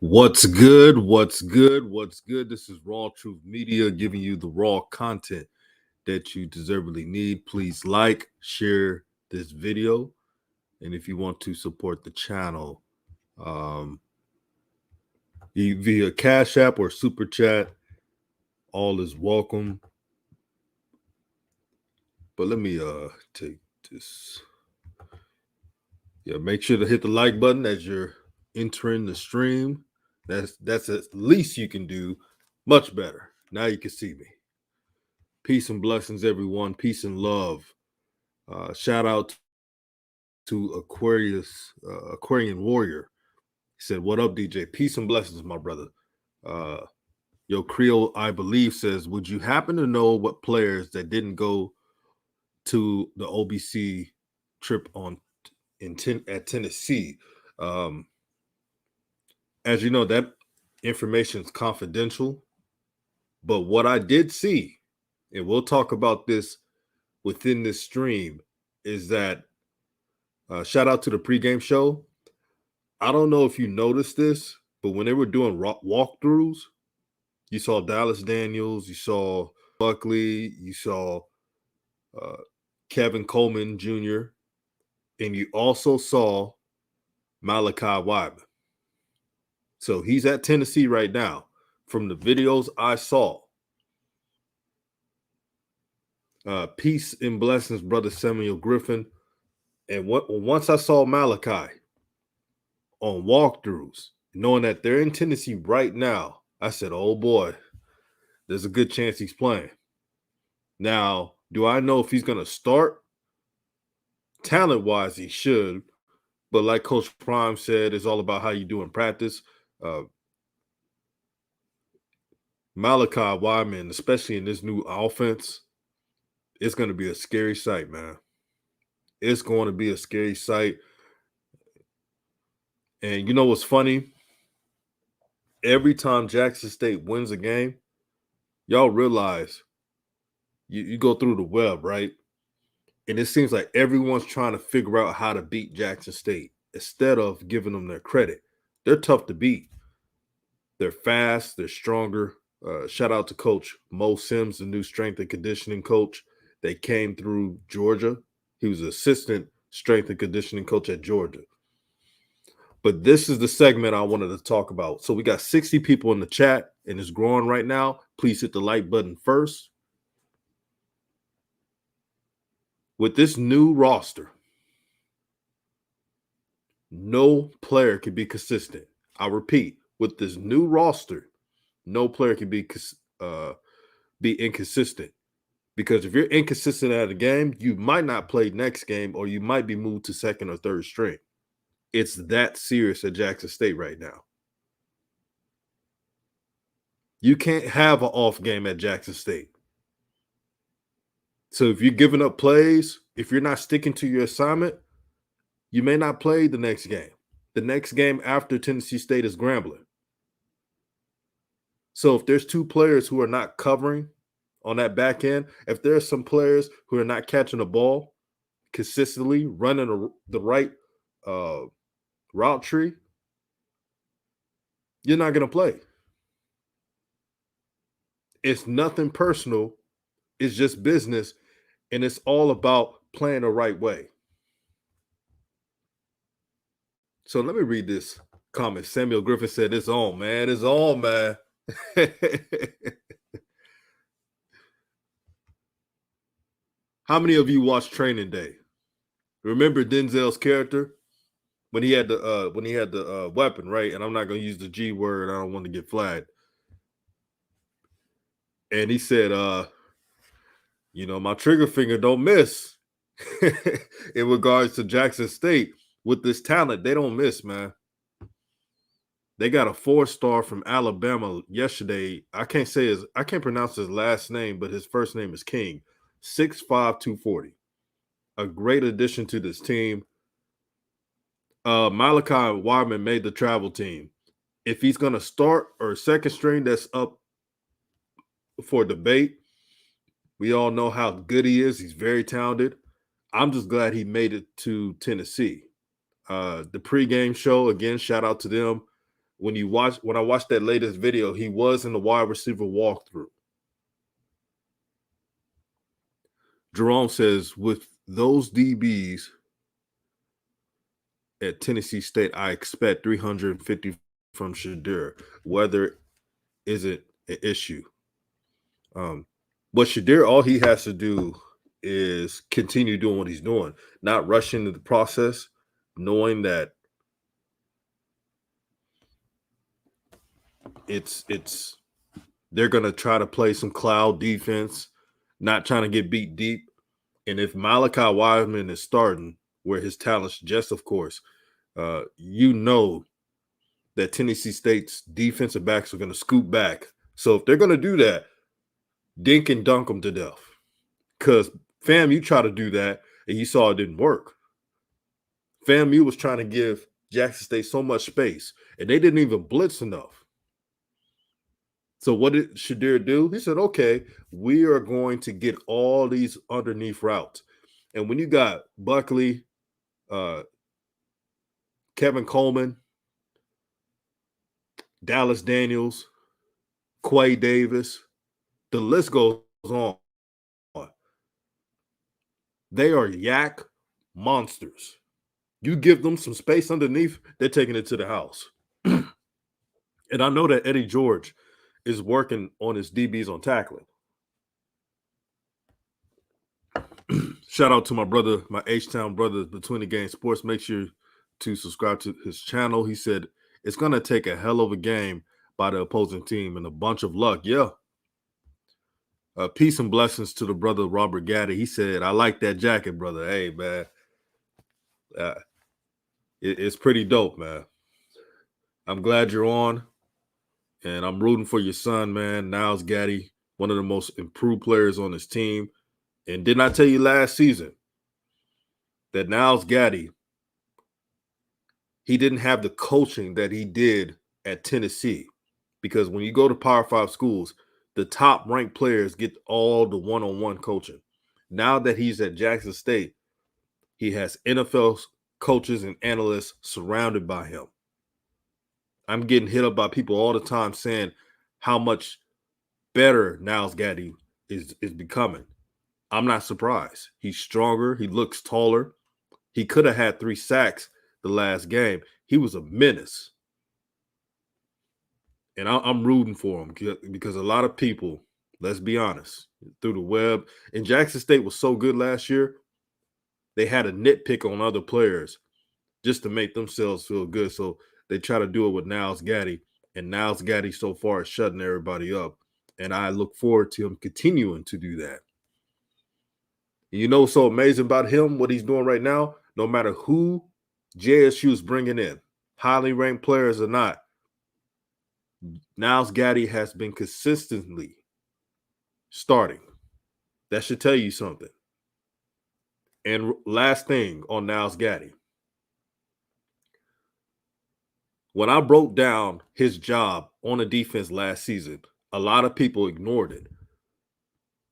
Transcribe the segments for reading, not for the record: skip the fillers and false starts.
What's good? What's good? What's good? This is RawTruth Media giving you the raw content that you deservedly need. Please like, share this video. And if you want to support the channel via Cash App or Super Chat, all is welcome. But let me take this. Yeah, make sure to hit the like button as you're entering the stream. That's at least you can do. Much better. Now you can see me. Peace and blessings, everyone. Peace and love. Shout out to Aquarian Warrior. He said, "What up, DJ? Peace and blessings, my brother." Yo, Creole, I believe, says, "Would you happen to know what players that didn't go to the OBC trip at Tennessee?" As you know, that information is confidential. But what I did see, and we'll talk about this within this stream, is that shout out to the pregame show. I don't know if you noticed this, but when they were doing walkthroughs, you saw Dallas Daniels, you saw Buckley, you saw Kevin Coleman Jr., and you also saw Malachi Wideman. So he's at Tennessee right now. From the videos I saw, peace and blessings, brother Samuel Griffin. And once I saw Malachi on walkthroughs, knowing that they're in Tennessee right now, I said, oh boy, there's a good chance he's playing. Now, do I know if he's going to start? Talent-wise, he should. But like Coach Prime said, it's all about how you do in practice. Malachi Wideman, especially in this new offense, it's going to be a scary sight, man. It's going to be a scary sight. And you know what's funny? Every time Jackson State wins a game, y'all realize you go through the web, right? And it seems like everyone's trying to figure out how to beat Jackson State instead of giving them their credit. They're tough to beat. They're fast. They're stronger. Shout out to Coach Mo Sims, the new strength and conditioning coach. They came through Georgia. He was assistant strength and conditioning coach at Georgia. But this is the segment I wanted to talk about. So we got 60 people in the chat, and it's growing right now. Please hit the like button first. With this new roster, no player can be consistent. I repeat, with this new roster, no player can be inconsistent. Because if you're inconsistent at a game, you might not play next game, or you might be moved to second or third string. It's that serious at Jackson State right now. You can't have an off game at Jackson State. So if you're giving up plays, if you're not sticking to your assignment, you may not play the next game. The next game after Tennessee State is Grambling. So if there's two players who are not covering on that back end, if there are some players who are not catching the ball consistently, running the right route tree, you're not going to play. It's nothing personal. It's just business, and it's all about playing the right way. So let me read this comment. Samuel Griffin said, "It's on, man. It's on, man." How many of you watched Training Day? Remember Denzel's character when he had the weapon, right? And I'm not going to use the G word. I don't want to get flagged. And he said, my trigger finger don't miss. In regards to Jackson State, with this talent, they don't miss, man. They got a 4-star from Alabama yesterday. I can't pronounce his last name, but his first name is King. 6'5", 240. A great addition to this team. Malachi Wideman made the travel team. If he's going to start or second string, that's up for debate. We all know how good he is. He's very talented. I'm just glad he made it to Tennessee. The pregame show, again, shout out to them, when I watched that latest video, he was in the wide receiver walkthrough. Jerome says, with those DBs at Tennessee State, I expect 350 from Shadir. Weather isn't an issue. But Shadir, all he has to do is continue doing what he's doing, not rush into the process, knowing that it's they're gonna try to play some cloud defense, not trying to get beat deep. And if Malachi Wideman is starting, where his talent suggests, of course, you know that Tennessee State's defensive backs are going to scoop back. So if they're going to do that, dink and dunk them to death. Because FAMU tried to do that, and you saw it didn't work. FAMU was trying to give Jackson State so much space, and they didn't even blitz enough. So what did Shadir do? He said, okay, we are going to get all these underneath routes. And when you got Buckley, Kevin Coleman, Dallas Daniels, Quay Davis, the list goes on. They are yak monsters. You give them some space underneath, they're taking it to the house. And I know that Eddie George is working on his DBs on tackling. Shout out to my brother, my H-Town brother, Between the Game Sports. Make sure to subscribe to his channel. He said it's going to take a hell of a game by the opposing team and a bunch of luck. Yeah. Peace and blessings to the brother Robert Gaddy. He said, I like that jacket, brother. Hey, man. It's pretty dope, man. I'm glad you're on. And I'm rooting for your son, man. Niles Gaddy, one of the most improved players on his team. And didn't I tell you last season that Niles Gaddy, he didn't have the coaching that he did at Tennessee? Because when you go to Power 5 schools, the top ranked players get all the one-on-one coaching. Now that he's at Jackson State, he has NFL coaches and analysts surrounded by him. I'm getting hit up by people all the time saying how much better Niles Gaddy is becoming. I'm not surprised. He's stronger. He looks taller. He could have had 3 sacks the last game. He was a menace. And I'm rooting for him because a lot of people, let's be honest, through the web, and Jackson State was so good last year, they had a nitpick on other players just to make themselves feel good. So they try to do it with Niles Gaddy, and Niles Gaddy so far is shutting everybody up. And I look forward to him continuing to do that. You know what's so amazing about him, what he's doing right now? No matter who JSU is bringing in, highly ranked players or not, Niles Gaddy has been consistently starting. That should tell you something. And last thing on Niles Gaddy. When I broke down his job on the defense last season, a lot of people ignored it.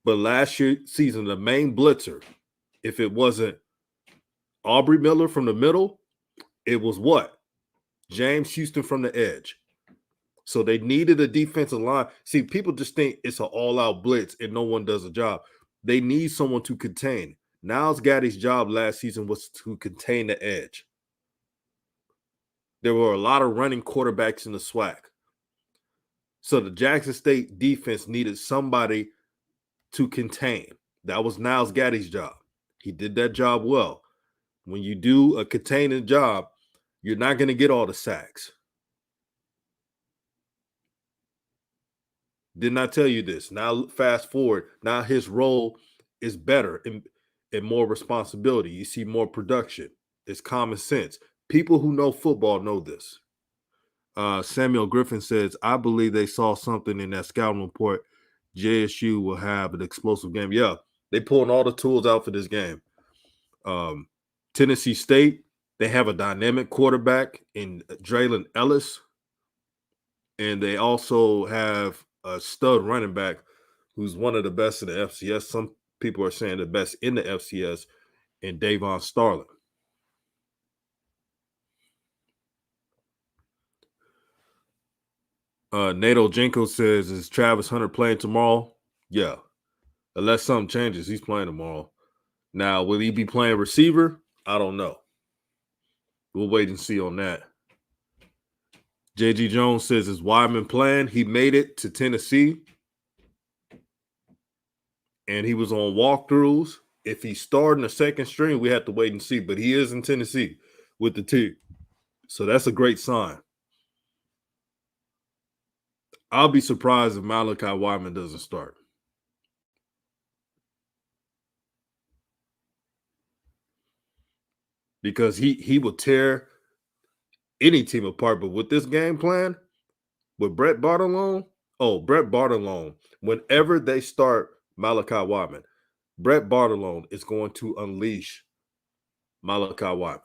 But last season, the main blitzer, if it wasn't Aubrey Miller from the middle, it was what? James Houston from the edge. So they needed a defensive line. See, people just think it's an all-out blitz and no one does a job. They need someone to contain. Niles Gaddy's job last season was to contain the edge. There were a lot of running quarterbacks in the SWAC. So the Jackson State defense needed somebody to contain. That was Niles Gaddy's job. He did that job well. When you do a containing job, you're not going to get all the sacks. Did not tell you this. Now, fast forward. Now his role is better and more responsibility. You see more production. It's common sense. People who know football know this. Samuel Griffin says, I believe they saw something in that scouting report. JSU will have an explosive game. Yeah, they pulling all the tools out for this game. Tennessee State, they have a dynamic quarterback in Draylon Ellis. And they also have a stud running back who's one of the best in the FCS. Some people are saying the best in the FCS, in Davon Starling. Nato Jenko says, is Travis Hunter playing tomorrow? Yeah. Unless something changes, he's playing tomorrow. Now, will he be playing receiver? I don't know. We'll wait and see on that. JG Jones says, is Wideman playing? He made it to Tennessee, and he was on walkthroughs. If he's starting a second string, we have to wait and see. But he is in Tennessee with the team. So that's a great sign. I'll be surprised if Malachi Wideman doesn't start. Because he will tear any team apart. But with this game plan, with Brett Bartolone, whenever they start Malachi Wideman, Brett Bartolone is going to unleash Malachi Wideman.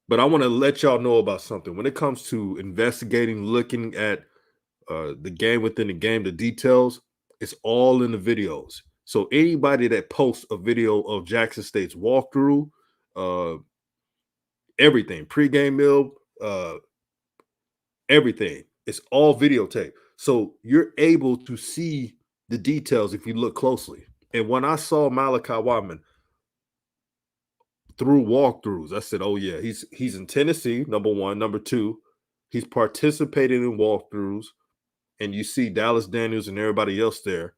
But I want to let y'all know about something. When it comes to investigating, looking at the game within the game, the details, it's all in the videos. So anybody that posts a video of Jackson State's walkthrough, everything, pregame meal, everything, it's all videotape. So you're able to see the details if you look closely. And when I saw Malachi Wideman through walkthroughs, I said, oh yeah, he's in Tennessee, number one. Number two, he's participating in walkthroughs, and you see Dallas Daniels and everybody else there.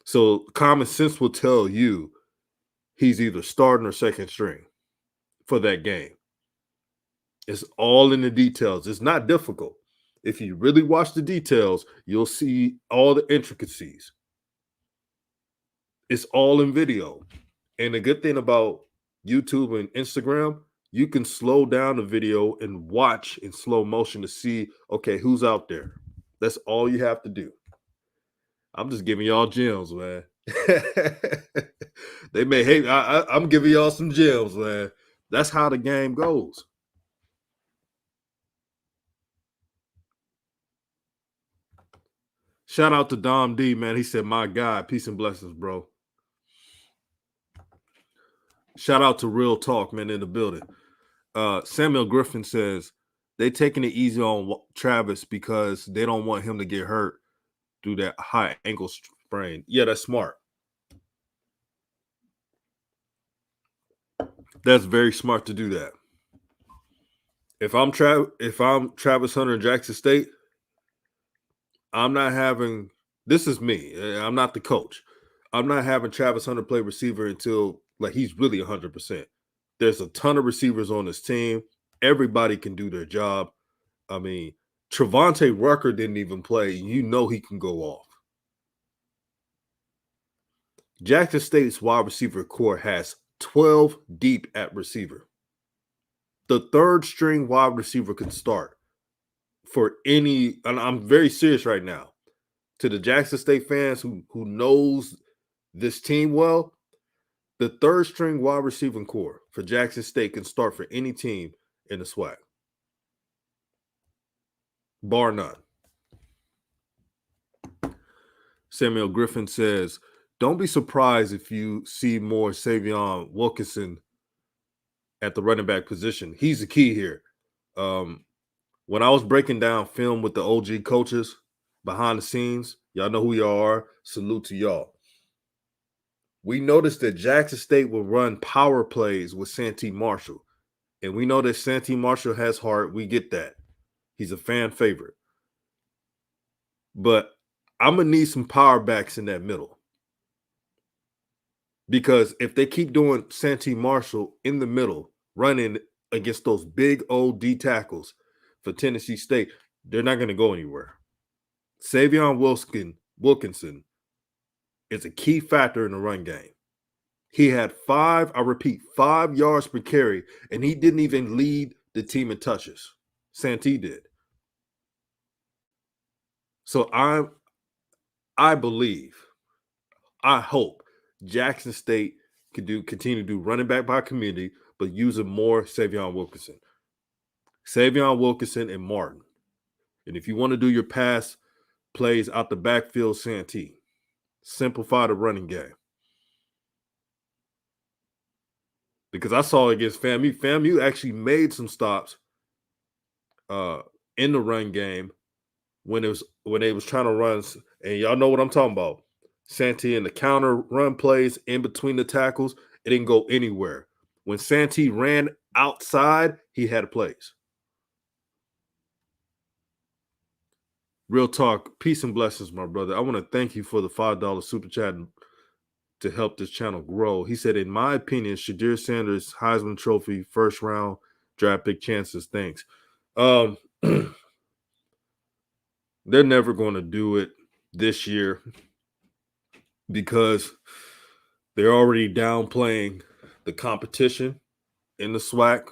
So common sense will tell you he's either starting or second string for that game. It's all in the details. It's not difficult. If you really watch the details, you'll see all the intricacies. It's all in video. And the good thing about YouTube and Instagram, you can slow down the video and watch in slow motion to see, okay, who's out there. That's all you have to do. I'm just giving y'all gems, man. They may hate. I'm giving y'all some gems, man. That's how the game goes. Shout out to Dom D, man. He said, my God, peace and blessings, bro. Shout out to Real Talk, man, in the building. Samuel Griffin says, they taking it easy on Travis because they don't want him to get hurt through that high ankle sprain. Yeah, that's smart. That's very smart to do that. If I'm Travis Hunter in Jackson State, I'm not having. This is me. I'm not the coach. I'm not having Travis Hunter play receiver until like he's really 100%. There's a ton of receivers on this team. Everybody can do their job. I mean, Trevonte Rucker didn't even play. You know he can go off. Jackson State's wide receiver core has 12 deep at receiver. The third string wide receiver can start for any, and I'm very serious right now. To the Jackson State fans who knows this team well, the third string wide receiving core for Jackson State can start for any team in the SWAC. Bar none. Samuel Griffin says, don't be surprised if you see more Savion Wilkinson at the running back position. He's the key here. When I was breaking down film with the OG coaches behind the scenes, y'all know who y'all are. Salute to y'all. We noticed that Jackson State will run power plays with Santee Marshall. And we know that Santee Marshall has heart. We get that. He's a fan favorite. But I'm going to need some power backs in that middle. Because if they keep doing Santee Marshall in the middle, running against those big old D tackles for Tennessee State, they're not going to go anywhere. Savion Wilkinson is a key factor in the run game. He had 5 yards per carry, and he didn't even lead the team in touches. Santee did. So I believe, I hope Jackson State can continue to do running back by community, but using more Savion Wilkinson. Savion Wilkinson and Martin. And if you want to do your pass plays out the backfield, Santee. Simplify the running game. Because I saw against FAMU. FAMU actually made some stops uh, in the run game when they was trying to run, and y'all know what I'm talking about. Santee and the counter run plays in between the tackles, it didn't go anywhere. When Santee ran outside, he had plays. Real talk, peace and blessings, my brother. I want to thank you for the $5 super chat to help this channel grow. He said, in my opinion, Shadir Sanders Heisman Trophy first round draft pick chances. Thanks. Um, they're never going to do it this year because they're already downplaying the competition in the SWAC.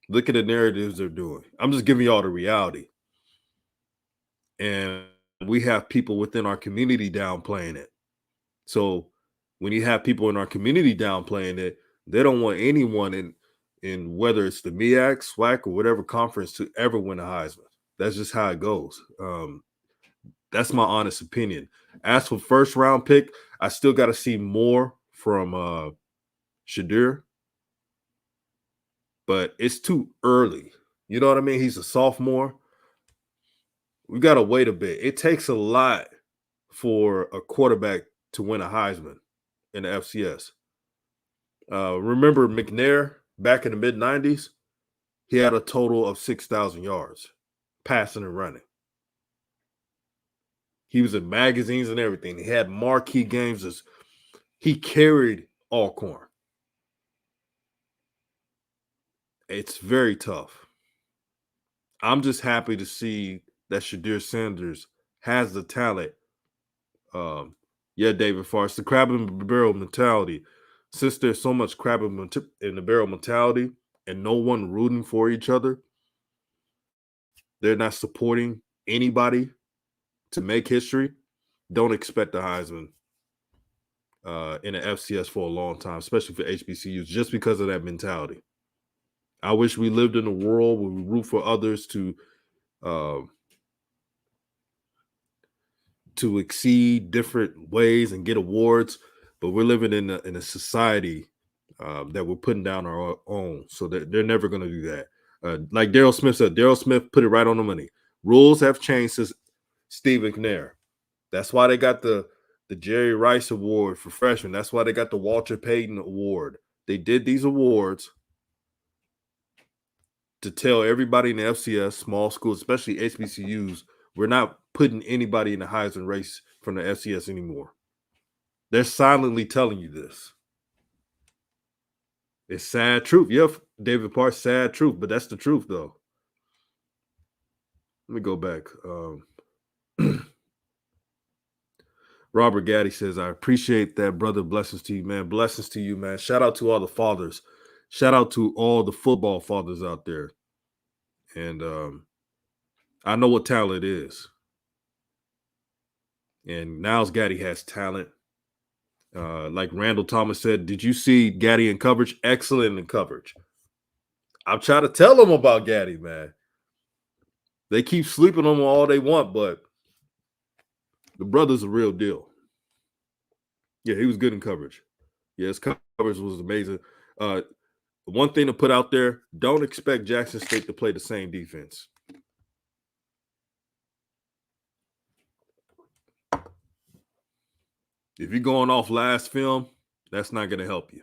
Look at the narratives they're doing. I'm just giving y'all the reality. And we have people within our community downplaying it. So when you have people in our community downplaying it, they don't want anyone in whether it's the MEAC, SWAC, or whatever conference to ever win a Heisman. That's just how it goes. That's my honest opinion. As for first round pick, I still got to see more from Shadir, but it's too early. You know what I mean? He's a sophomore. We got to wait a bit. It takes a lot for a quarterback to win a Heisman in the FCS. Remember McNair back in the mid 90s? He had a total of 6,000 yards passing and running. He was in magazines and everything. He had marquee games. He carried Alcorn. It's very tough. I'm just happy to see that Shadir Sanders has the talent. Yeah, David Farr, it's the crab in the barrel mentality. Since there's so much crab in the barrel mentality and no one rooting for each other, they're not supporting anybody to make history. Don't expect a Heisman in the FCS for a long time, especially for HBCUs, just because of that mentality. I wish we lived in a world where we root for others uh, to exceed different ways and get awards, but we're living in a society that we're putting down our own, so that they're never going to do that. Like Daryl Smith said, Daryl Smith put it right on the money. Rules have changed since Steve McNair. That's why they got the Jerry Rice Award for freshmen. That's why they got the Walter Payton Award. They did these awards to tell everybody in the FCS, small schools, especially HBCUs, we're not putting anybody in the Heisman race from the FCS anymore. They're silently telling you this. It's sad truth. Yeah, David Parr, sad truth, but that's the truth, though. Let me go back. Robert Gaddy says, I appreciate that, brother. Blessings to you, man. Blessings to you, man. Shout out to all the fathers. Shout out to all the football fathers out there. And I know what talent is. And Niles Gaddy has talent. Like Randall Thomas said, did you see Gaddy in coverage? Excellent in coverage. I'm trying to tell them about Gaddy, man. They keep sleeping on him all they want, but the brother's a real deal. Yeah, he was good in coverage. Yeah, his coverage was amazing. One thing to put out there, don't expect Jackson State to play the same defense. If you're going off last film, that's not going to help you.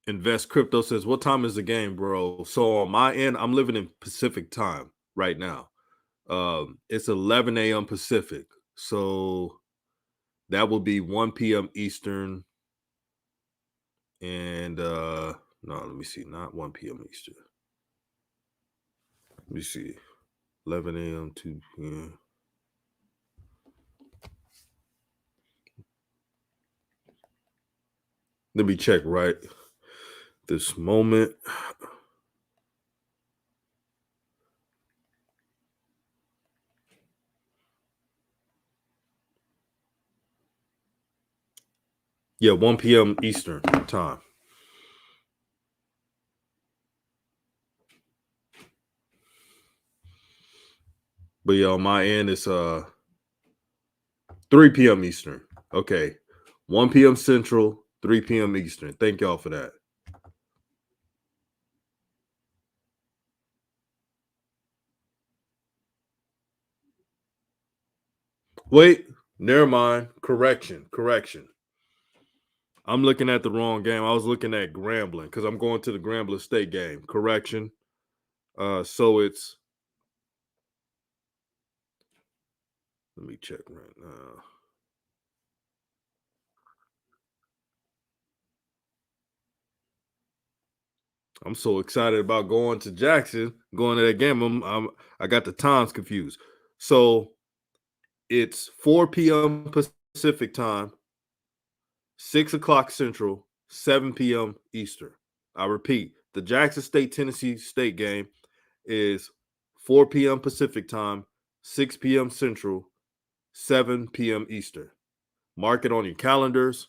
Invest Crypto says, what time is the game, bro? So on my end, I'm living in Pacific time right now. It's 11 a.m. Pacific. So that will be 1 p.m. Eastern. And no, let me see, not 1 p.m. Eastern. Let me see. 11 a.m. 2 p.m. Let me check right this moment. Yeah, 1 p.m. Eastern time. But yeah, on my end, it's 3 p.m. Eastern. Okay. 1 p.m. Central, 3 p.m. Eastern. Thank y'all for that. Wait, never mind. Correction. I'm looking at the wrong game. I was looking at Grambling because I'm going to the Grambling State game. Correction. So it's, let me check right now. I'm so excited about going to Jackson, going to that game. I got the times confused. So it's 4 p.m. Pacific time, 6 o'clock Central, 7 p.m. Eastern. I repeat, the Jackson State Tennessee State game is 4 p.m. Pacific time, 6 p.m. Central, 7 p.m. Eastern. Mark it on your calendars.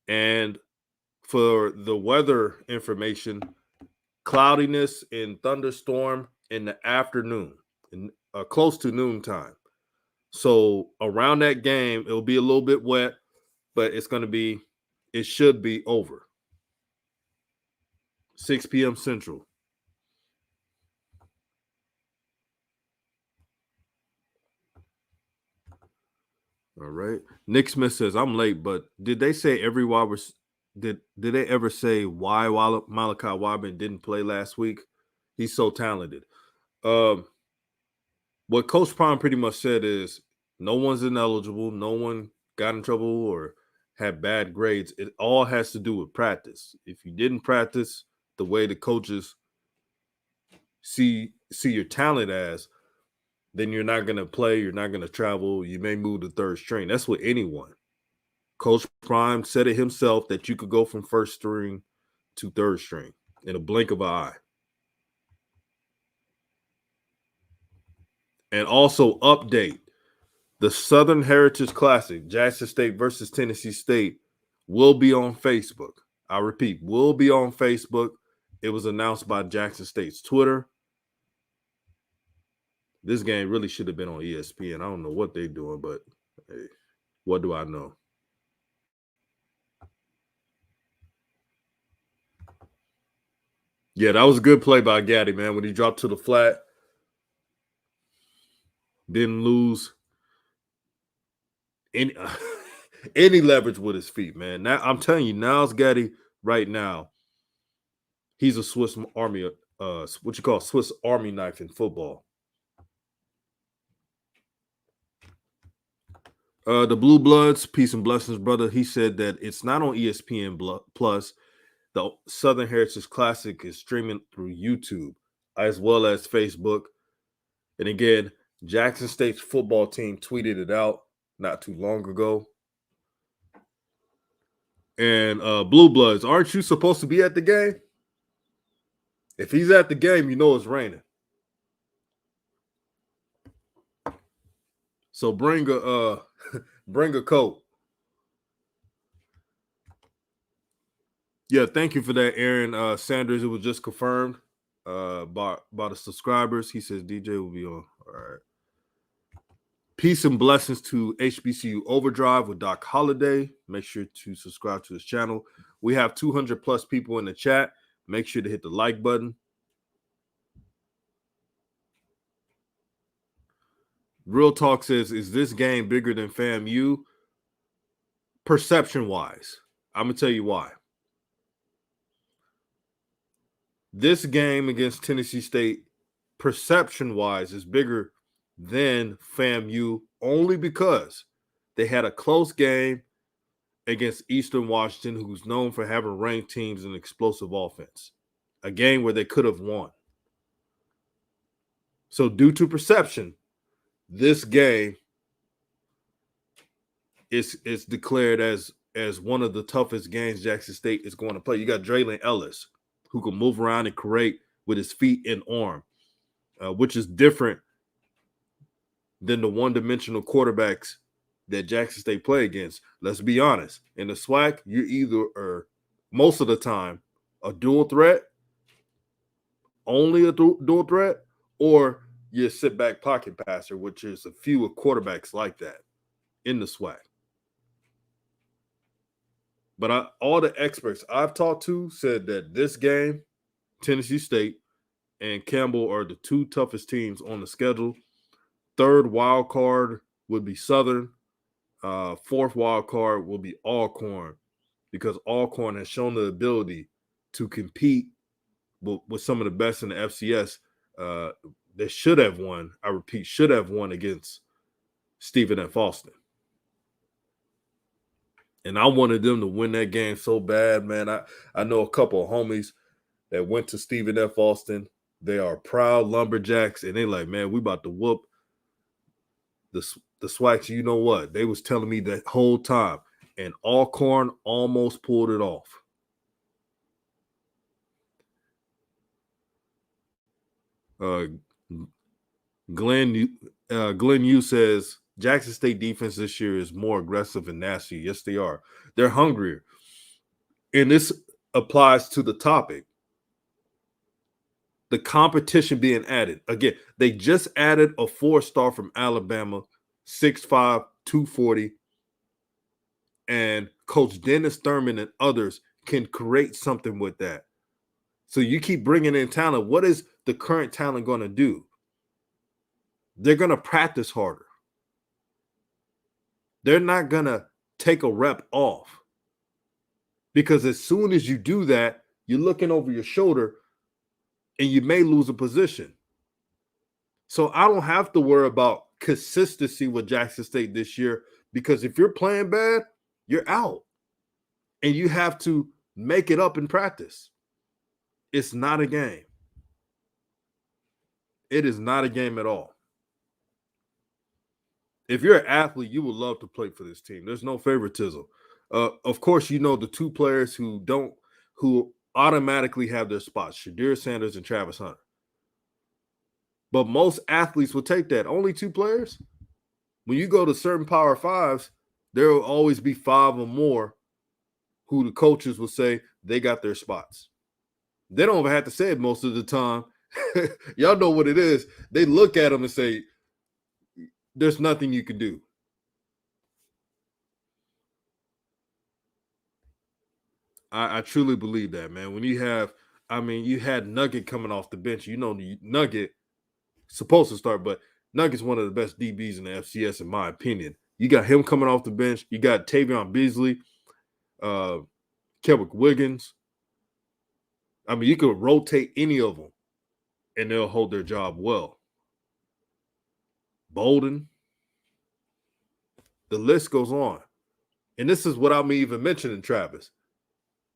And for the weather information, cloudiness and thunderstorm in the afternoon, close to noontime. So around that game, it'll be a little bit wet, but it should be over. 6 p.m. Central. All right. Nick Smith says, I'm late, but did they say every wide was did they ever say why Malachi Wideman didn't play last week? He's so talented. Um, what Coach Prime pretty much said is no one's ineligible, no one got in trouble or had bad grades. It all has to do with practice. If you didn't practice the way the coaches see your talent as, then you're not going to play, you're not going to travel, you may move to third string. That's with anyone. Coach Prime said it himself that you could go from first string to third string in a blink of an eye. And also update the Southern Heritage Classic, Jackson State versus Tennessee State, will be on Facebook. I repeat, will be on Facebook. It was announced by Jackson State's Twitter. This game really should have been on ESPN. I don't know what they're doing, but hey, what do I know? Yeah, that was a good play by Gaddy, man. When he dropped to the flat, didn't lose any any leverage with his feet, man. Now I'm telling you, Niles Gaddy right now, he's a Swiss Army, what you call Swiss Army knife in football. The Blue Bloods, peace and blessings, brother. He said that it's not on ESPN Plus. The Southern Heritage Classic is streaming through YouTube as well as Facebook. And again, Jackson State's football team tweeted it out not too long ago. And Blue Bloods, aren't you supposed to be at the game? If he's at the game, you know it's raining. So bring a coat. Yeah, thank you for that, Aaron Sanders. It was just confirmed by the subscribers. He says DJ will be on. All right. Peace and blessings to HBCU Overdrive with Doc Holliday. Make sure to subscribe to his channel. We have 200 plus people in the chat. Make sure to hit the like button. Real Talk says, is this game bigger than FAMU? Perception-wise, I'm going to tell you why. This game against Tennessee State, perception-wise, is bigger than FAMU only because they had a close game against Eastern Washington, who's known for having ranked teams and explosive offense. A game where they could have won. So due to perception, this game is declared as one of the toughest games Jackson State is going to play. You got Draylon Ellis, who can move around and create with his feet and arm, which is different than the one-dimensional quarterbacks that Jackson State play against. Let's be honest. In the SWAC, you're either most of the time a dual threat, only a dual threat, or you're a sit-back pocket passer, which is a few quarterbacks like that. in the SWAC. But all the experts I've talked to said that this game, Tennessee State and Campbell are the two toughest teams on the schedule. Third wild card would be Southern. Fourth wild card will be Alcorn, because Alcorn has shown the ability to compete with some of the best in the FCS. They should have won. I repeat, should have won against Stephen F. Austin. And I wanted them to win that game so bad, man. I know a couple of homies that went to Stephen F. Austin. They are proud lumberjacks, and they like, man, we about to whoop the SWACs. You know what? They was telling me that whole time, and Alcorn almost pulled it off. Glenn Yu says Jackson State defense this year is more aggressive and nasty. Yes, they are. They're hungrier. And this applies to the topic. The competition being added. Again, they just added a 4-star from Alabama, 6'5", 240. And Coach Dennis Thurman and others can create something with that. So you keep bringing in talent. What is the current talent going to do? They're going to practice harder. They're not going to take a rep off. Because as soon as you do that, you're looking over your shoulder and you may lose a position. So I don't have to worry about consistency with Jackson State this year, because if you're playing bad, you're out. And you have to make it up in practice. It's not a game. It is not a game at all. If you're an athlete, you would love to play for this team. There's no favoritism. Of course, you know the two players who automatically have their spots, Deion Sanders and Travis Hunter. But most athletes will take that. Only two players? When you go to certain Power Fives, there will always be 5 or more who the coaches will say they got their spots. They don't even have to say it most of the time. Y'all know what it is. They look at them and say, there's nothing you can do. I truly believe that, man. When you had Nugget coming off the bench. You know, Nugget supposed to start, but Nugget's one of the best DBs in the FCS, in my opinion. You got him coming off the bench. You got Tavion Beasley, Kendrick Wiggins. I mean, you could rotate any of them, and they'll hold their job well. Bolden. The list goes on. And this is without me even mentioning Travis,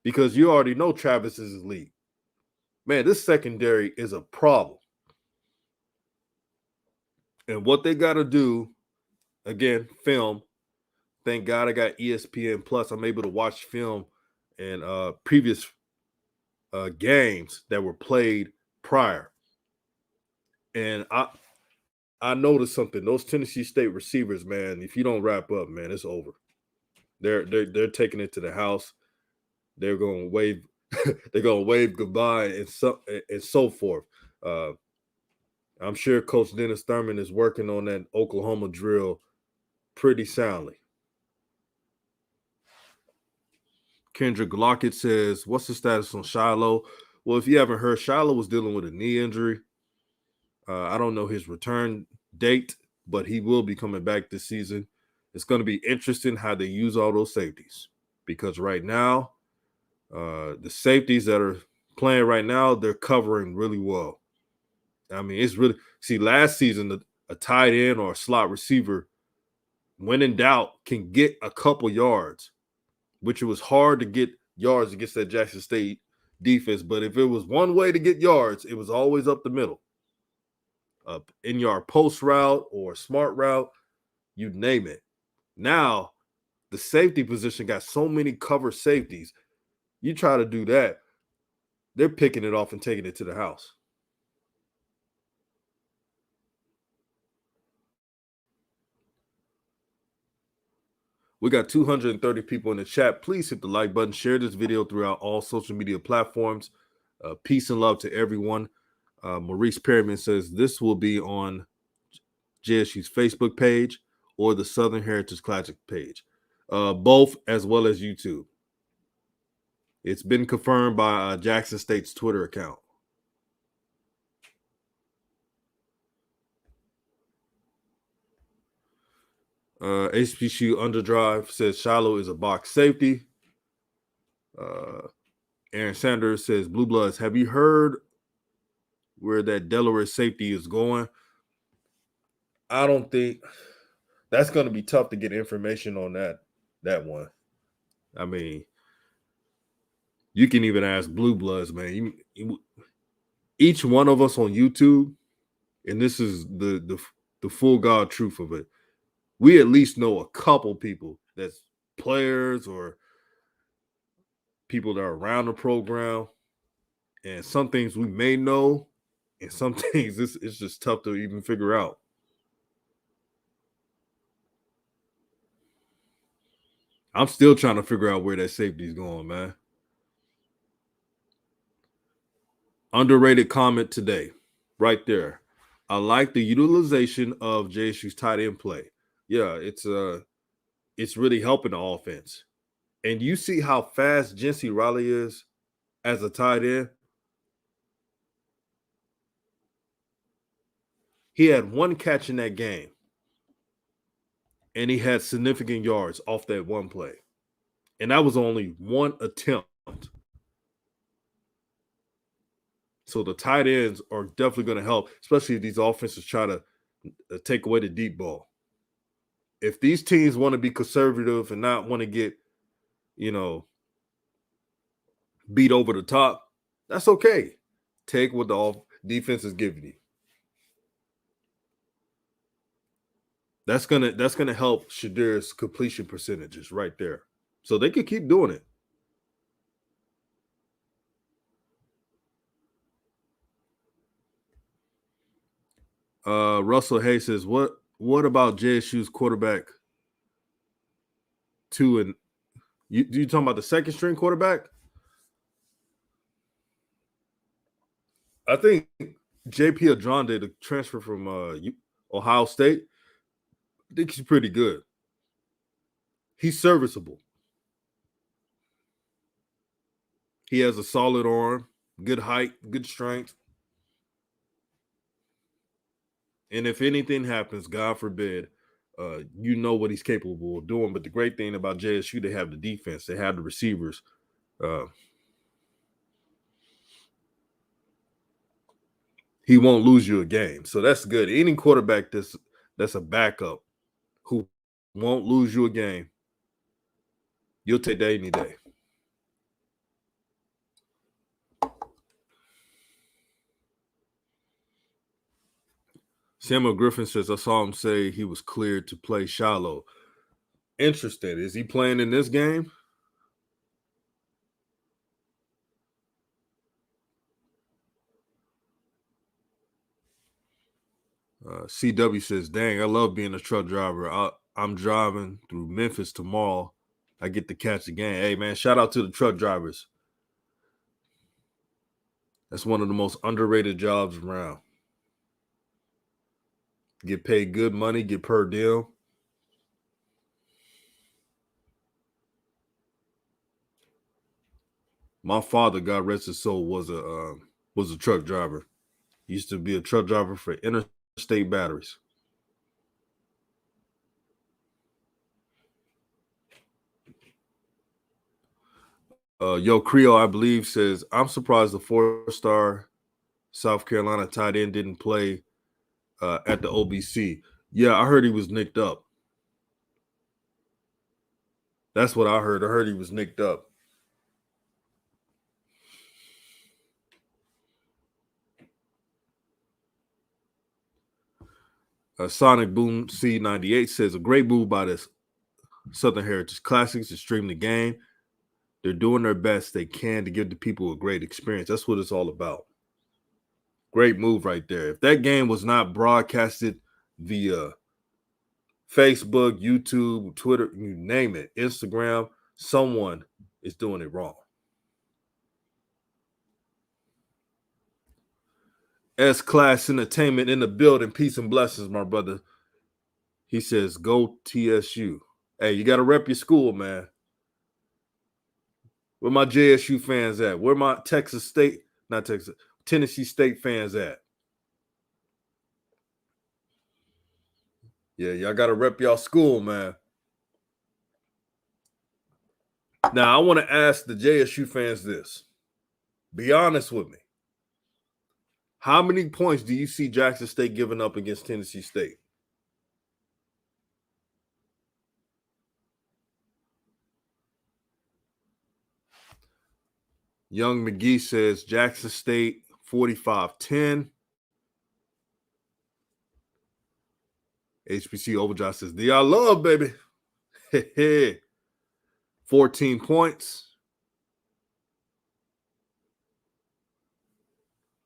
because you already know Travis is elite. Man, this secondary is a problem. And what they got to do, again, film. Thank God I got ESPN Plus. I'm able to watch film and previous games that were played prior. And I noticed something. Those Tennessee State receivers, man, if you don't wrap up, man, it's over. They're taking it to the house. They're going to wave. They're going to wave goodbye and so forth. I'm sure Coach Dennis Thurman is working on that Oklahoma drill pretty soundly. Kendrick Lockett says, what's the status on Shiloh? Well, if you haven't heard, Shiloh was dealing with a knee injury. I don't know his return date, but he will be coming back this season. It's going to be interesting how they use all those safeties, because right now, the safeties that are playing right now, they're covering really well. I mean, it's really – see, last season, a tight end or a slot receiver, when in doubt, can get a couple yards, which it was hard to get yards against that Jackson State defense. But if it was one way to get yards, it was always up the middle. In your post route or smart route, you name it. Now, the safety position got so many cover safeties. You try to do that, they're picking it off and taking it to the house. We got 230 people in the chat. Please hit the like button. Share this video throughout all social media platforms. Peace and love to everyone. Maurice Perryman says this will be on JSU's Facebook page. or the Southern Heritage Classic page, both as well as YouTube. It's been confirmed by Jackson State's Twitter account. HBCU Underdrive says Shiloh is a box safety. Aaron Sanders says, Blue Bloods, have you heard where that Delaware safety is going? I don't think that's going to be tough to get information on that one. I mean, you can even ask Blue Bloods, man. Each one of us on YouTube, and this is the full God truth of it, we at least know a couple people that's players or people that are around the program. And some things we may know, and some things it's just tough to even figure out. I'm still trying to figure out where that safety is going, man. Underrated comment today, right there. I like the utilization of JSU's tight end play. Yeah, it's really helping the offense. And you see how fast Jency Riley is as a tight end. He had one catch in that game, and he had significant yards off that one play. And that was only one attempt. So the tight ends are definitely going to help, especially if these offenses try to take away the deep ball. If these teams want to be conservative and not want to get, beat over the top, that's okay. Take what the defense is giving you. That's gonna help Shadir's completion percentages right there. So they could keep doing it. Russell Hayes says, what about JSU's quarterback 2 and you talking about the second string quarterback? I think JP Adrande, the transfer from Ohio State, I think he's pretty good. He's serviceable. He has a solid arm, good height, good strength. And if anything happens, God forbid, you know what he's capable of doing. But the great thing about JSU, they have the defense, they have the receivers. He won't lose you a game. So that's good. Any quarterback that's a backup who won't lose you a game, you'll take that any day. Samuel Griffin says, I saw him say he was cleared to play Shiloh. Interesting. Is he playing in this game? CW says, dang, I love being a truck driver. I'm driving through Memphis tomorrow. I get to catch the game. Hey, man, shout out to the truck drivers. That's one of the most underrated jobs around. Get paid good money, get per diem. My father, God rest his soul, was a truck driver. He used to be a truck driver for Interstate Batteries. Yo Creole, I believe, says, I'm surprised the 4-star South Carolina tight end didn't play at the OBC. Yeah, I heard he was nicked up. That's what I heard. I heard he was nicked up. Sonic Boom C98 says, a great move by this Southern Heritage Classics to stream the game. They're doing their best they can to give the people a great experience. That's what it's all about. Great move right there. If that game was not broadcasted via Facebook, YouTube, Twitter, you name it, Instagram, someone is doing it wrong. S-Class Entertainment in the building. Peace and blessings, my brother. He says, go TSU. Hey, you got to rep your school, man. Where my JSU fans at? Where my Tennessee State fans at? Yeah, y'all got to rep y'all school, man. Now, I want to ask the JSU fans this. Be honest with me. How many points do you see Jackson State giving up against Tennessee State? Young McGee says Jackson State 45-10. HBC Overdrive says, D I love, baby. 14 points.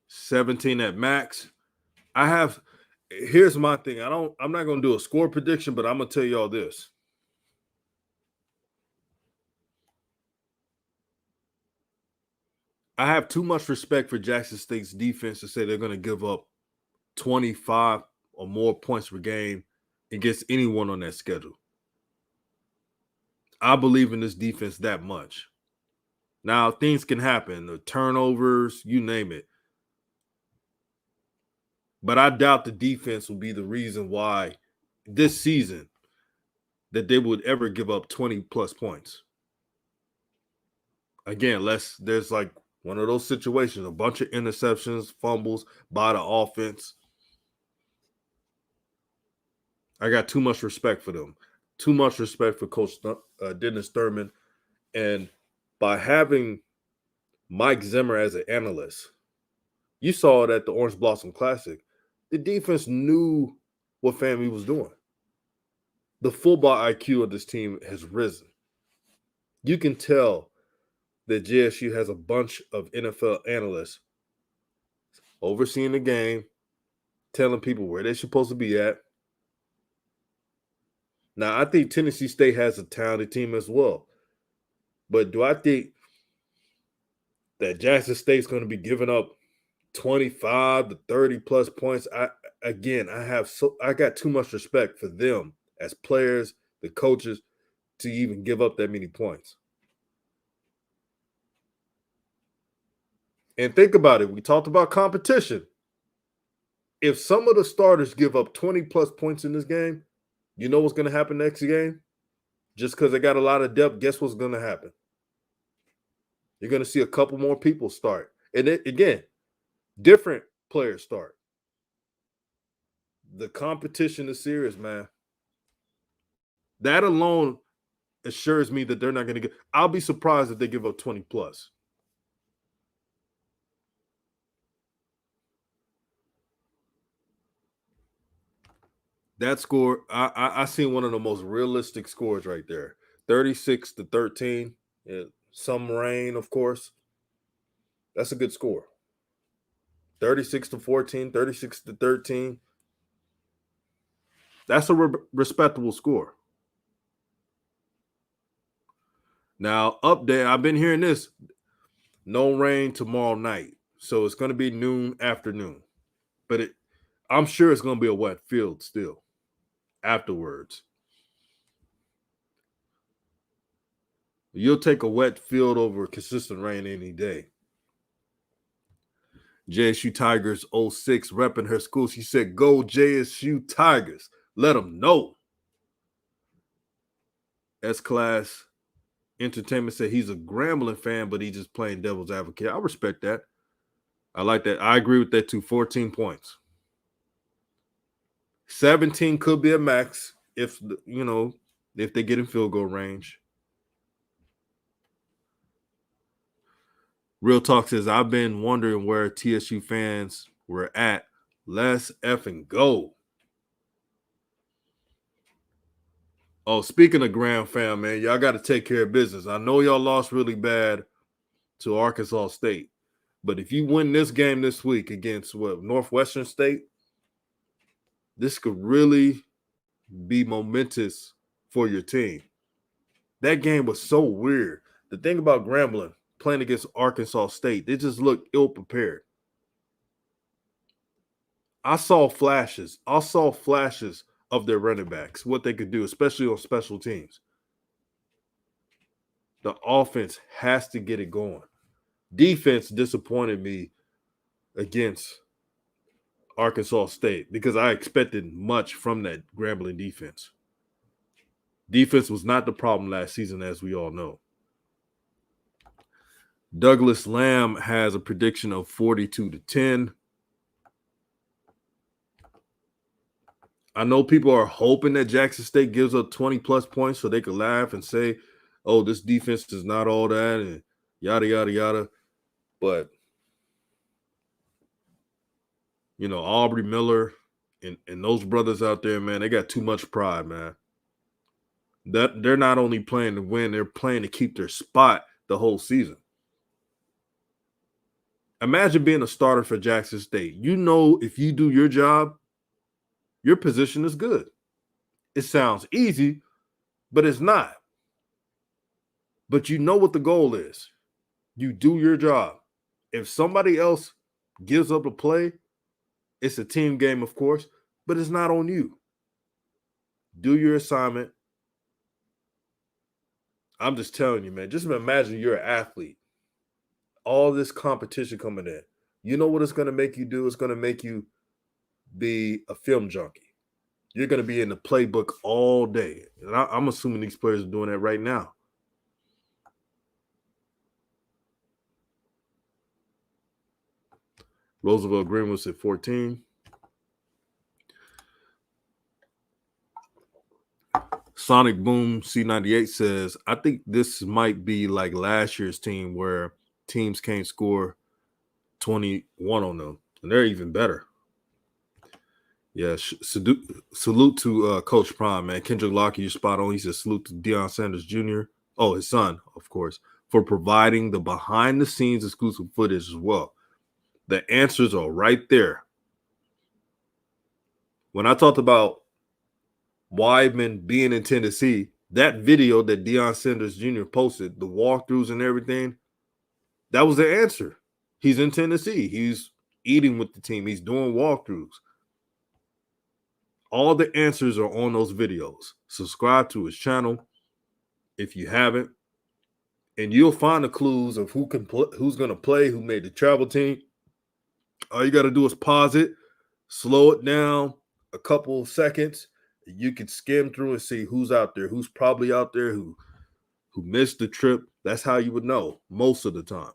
17 at max. Here's my thing. I'm not going to do a score prediction, but I'm going to tell y'all this. I have too much respect for Jackson State's defense to say they're going to give up 25 or more points per game against anyone on that schedule. I believe in this defense that much. Now, things can happen, the turnovers, you name it. But I doubt the defense will be the reason why this season that they would ever give up 20-plus points. Again, there's like one of those situations, a bunch of interceptions, fumbles by the offense. I got too much respect for them. Too much respect for Coach Dennis Thurman. And by having Mike Zimmer as an analyst, you saw it at the Orange Blossom Classic. The defense knew what FAMU was doing. The football IQ of this team has risen. You can tell that JSU has a bunch of NFL analysts overseeing the game, telling people where they're supposed to be at. Now, I think Tennessee State has a talented team as well. But do I think that Jackson State's going to be giving up 25 to 30-plus points? I got too much respect for them as players, the coaches, to even give up that many points. And think about it. We talked about competition. If some of the starters give up 20-plus points in this game, you know what's going to happen next game? Just because they got a lot of depth, guess what's going to happen? You're going to see a couple more people start. And again, different players start. The competition is serious, man. That alone assures me that they're not going to I'll be surprised if they give up 20-plus. That score, I seen one of the most realistic scores right there. 36-13. Yeah, some rain, of course. That's a good score. 36-14, 36-13. That's a respectable score. Now, up there, I've been hearing this. No rain tomorrow night. So it's going to be noon, afternoon. But I'm sure it's going to be a wet field still afterwards. You'll take a wet field over consistent rain any day. JSU Tigers 06 repping her school. She said, go JSU Tigers. Let them know. S-Class Entertainment said he's a Grambling fan, but he's just playing devil's advocate. I respect that. I like that. I agree with that too. 14 points. 17 could be a max if they get in field goal range. Real Talk says, I've been wondering where TSU fans were at. Let's effing go. Oh, speaking of Graham fam, man, y'all got to take care of business. I know y'all lost really bad to Arkansas State, but if you win this game this week against Northwestern State, this could really be momentous for your team. That game was so weird. The thing about Grambling playing against Arkansas State, they just look ill-prepared. I saw flashes of their running backs, what they could do, especially on special teams. The offense has to get it going. Defense disappointed me against Arkansas State because I expected much from that Grambling defense. Defense was not the problem last season, as we all know. Douglas Lamb has a prediction of 42-10. I know people are hoping that Jackson State gives up 20-plus points so they could laugh and say, oh, this defense is not all that and yada, yada, yada. But, Aubrey Miller and those brothers out there, man, they got too much pride, man. That they're not only playing to win, they're playing to keep their spot the whole season. Imagine being a starter for Jackson State. If you do your job, your position is good. It sounds easy, but it's not. But you know what the goal is. You do your job. If somebody else gives up a play, it's a team game, of course, but it's not on you. Do your assignment. I'm just telling you, man, just imagine you're an athlete. All this competition coming in. You know what it's going to make you do? It's going to make you be a film junkie. You're going to be in the playbook all day. And I'm assuming these players are doing that right now. Roosevelt Greenwood's at 14. Sonic Boom C98 says, I think this might be like last year's team where teams can't score 21 on them, and they're even better. Yeah, salute to Coach Prime, man. Kendrick Lockett, you're spot on. He says salute to Deion Sanders Jr., his son, of course, for providing the behind-the-scenes exclusive footage as well. The answers are right there. When I talked about Wideman being in Tennessee, that video that Deion Sanders Jr. posted, the walkthroughs and everything, that was the answer. He's in Tennessee. He's eating with the team. He's doing walkthroughs. All the answers are on those videos. Subscribe to his channel if you haven't, and you'll find the clues of who's going to play, who made the travel team. All you got to do is pause it, slow it down a couple of seconds. You can skim through and see who's out there, who's probably out there, who missed the trip. That's how you would know most of the time.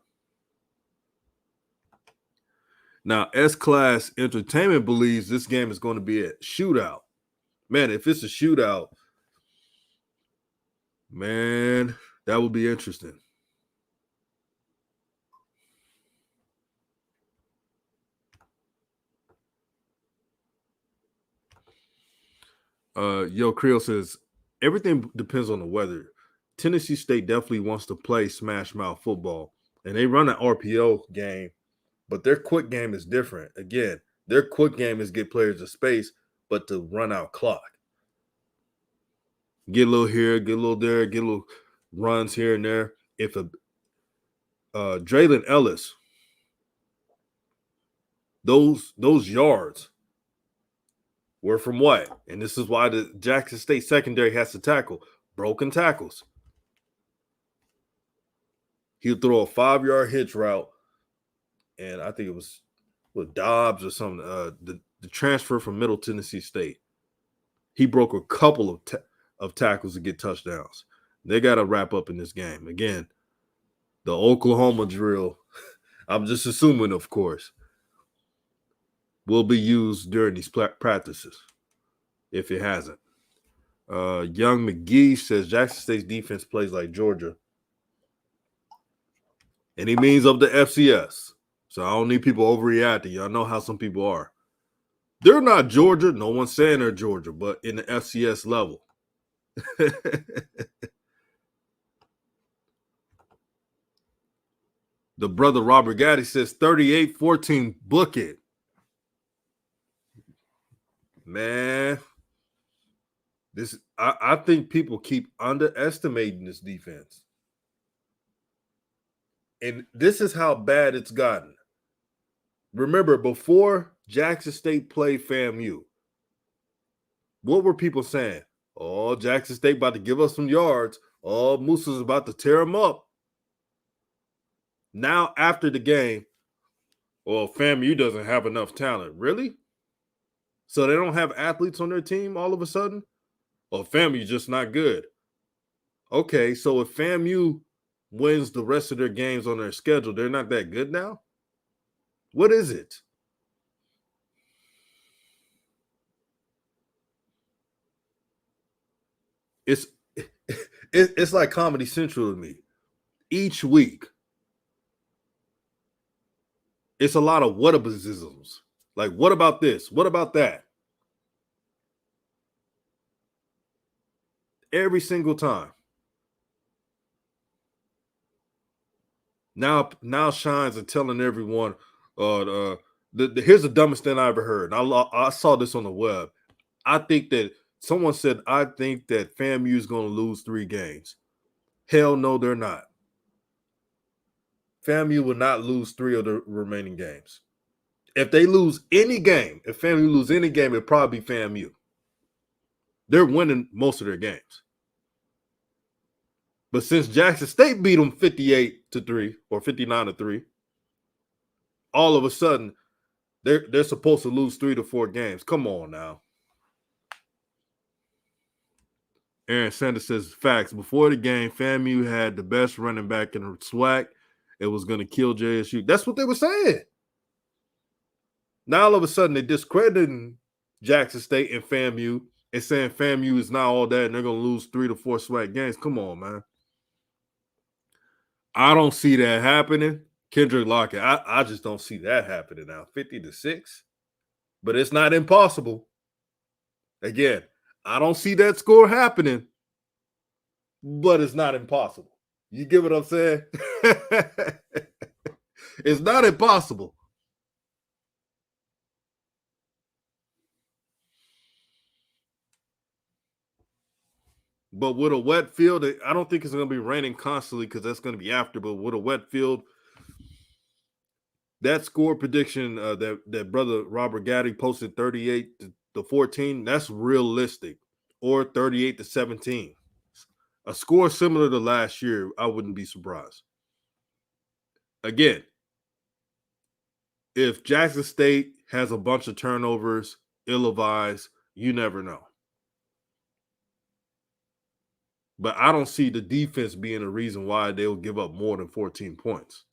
Now, S-Class Entertainment believes this game is going to be a shootout. Man, if it's a shootout, man, that would be interesting. Yo, Creel says, everything depends on the weather. Tennessee State definitely wants to play smash mouth football, and they run an RPO game, but their quick game is different. Again, their quick game is get players to space, but to run out clock. Get a little here, get a little there, get a little runs here and there. If Draylon Ellis, those yards were from what? And this is why the Jackson State secondary has to tackle broken tackles. He'll throw a 5-yard hitch route, and I think it was with Dobbs or something. The transfer from Middle Tennessee State. He broke a couple of tackles to get touchdowns. They got to wrap up in this game. Again, the Oklahoma drill, I'm just assuming, of course, will be used during these practices if it hasn't. Young McGee says Jackson State's defense plays like Georgia. And he means of the FCS. So I don't need people overreacting. Y'all know how some people are. They're not Georgia. No one's saying they're Georgia, but in the FCS level. The brother Robert Gaddy says 38-14, book it. Man, I think people keep underestimating this defense. And this is how bad it's gotten. Remember, before Jackson State played FAMU, What were people saying? Oh, Jackson State about to give us some yards. Oh, Moosa's about to tear them up. Now, after the game, well, FAMU doesn't have enough talent. Really? So they don't have athletes on their team all of a sudden? Or FAMU's just not good. Okay, so if FAMU wins the rest of their games on their schedule, they're not that good now? What is it? It's it's like Comedy Central to me. Each week, it's a lot of whataboutisms. Like, what about this? What about that? Every single time. Now Shines are telling everyone, here's the dumbest thing I ever heard. I saw this on the web. I think that someone said, I think that FAMU is going to lose 3 games. Hell no, they're not. FAMU will not lose 3 of the remaining games. If they lose any game, if FAMU lose any game, it'll probably be FAMU. They're winning most of their games. But since Jackson State beat them 58-3 or 59-3, all of a sudden they're supposed to lose 3 to 4 games. Come on now. Aaron Sanders says facts. Before the game, FAMU had the best running back in the SWAC. It was going to kill JSU. That's what they were saying. Now all of a sudden they're discrediting Jackson State and FAMU and saying FAMU is not all that and they're going to lose 3 to 4 SWAC games. Come on, man. I don't see that happening. Kendrick Lockett, I just don't see that happening now. 50-6. But it's not impossible. Again, I don't see that score happening, but it's not impossible. You get what I'm saying? It's not impossible. But with a wet field, I don't think it's going to be raining constantly because that's going to be after. But with a wet field, that score prediction that brother Robert Gaddy posted 38-14, that's realistic, or 38-17. A score similar to last year, I wouldn't be surprised. Again, if Jackson State has a bunch of turnovers, ill-advised, you never know. But I don't see the defense being a reason why they'll give up more than 14 points.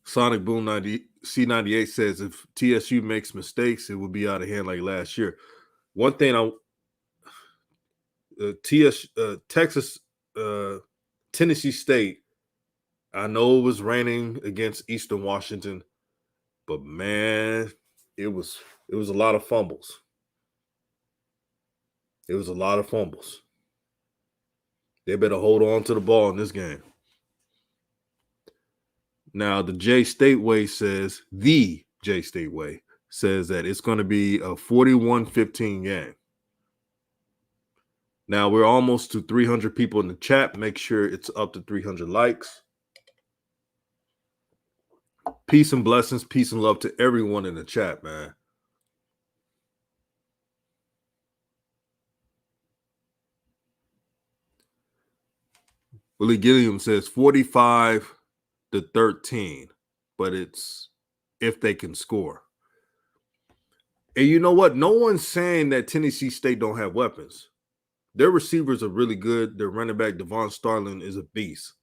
Sonic Boom 90 C98 says if TSU makes mistakes, it will be out of hand like last year. One thing Texas, Tennessee State, I know it was raining against Eastern Washington, but man, it was a lot of fumbles. It was a lot of fumbles. They better hold on to the ball in this game. Now, the J-State Way says that it's going to be a 41-15 game. Now, we're almost to 300 people in the chat. Make sure it's up to 300 likes. Peace and blessings, peace and love to everyone in the chat, man. Willie Gilliam says 45-13, but it's if they can score. And you know what? No one's saying that Tennessee State don't have weapons. Their receivers are really good. Their running back, Devon Starling, is a beast.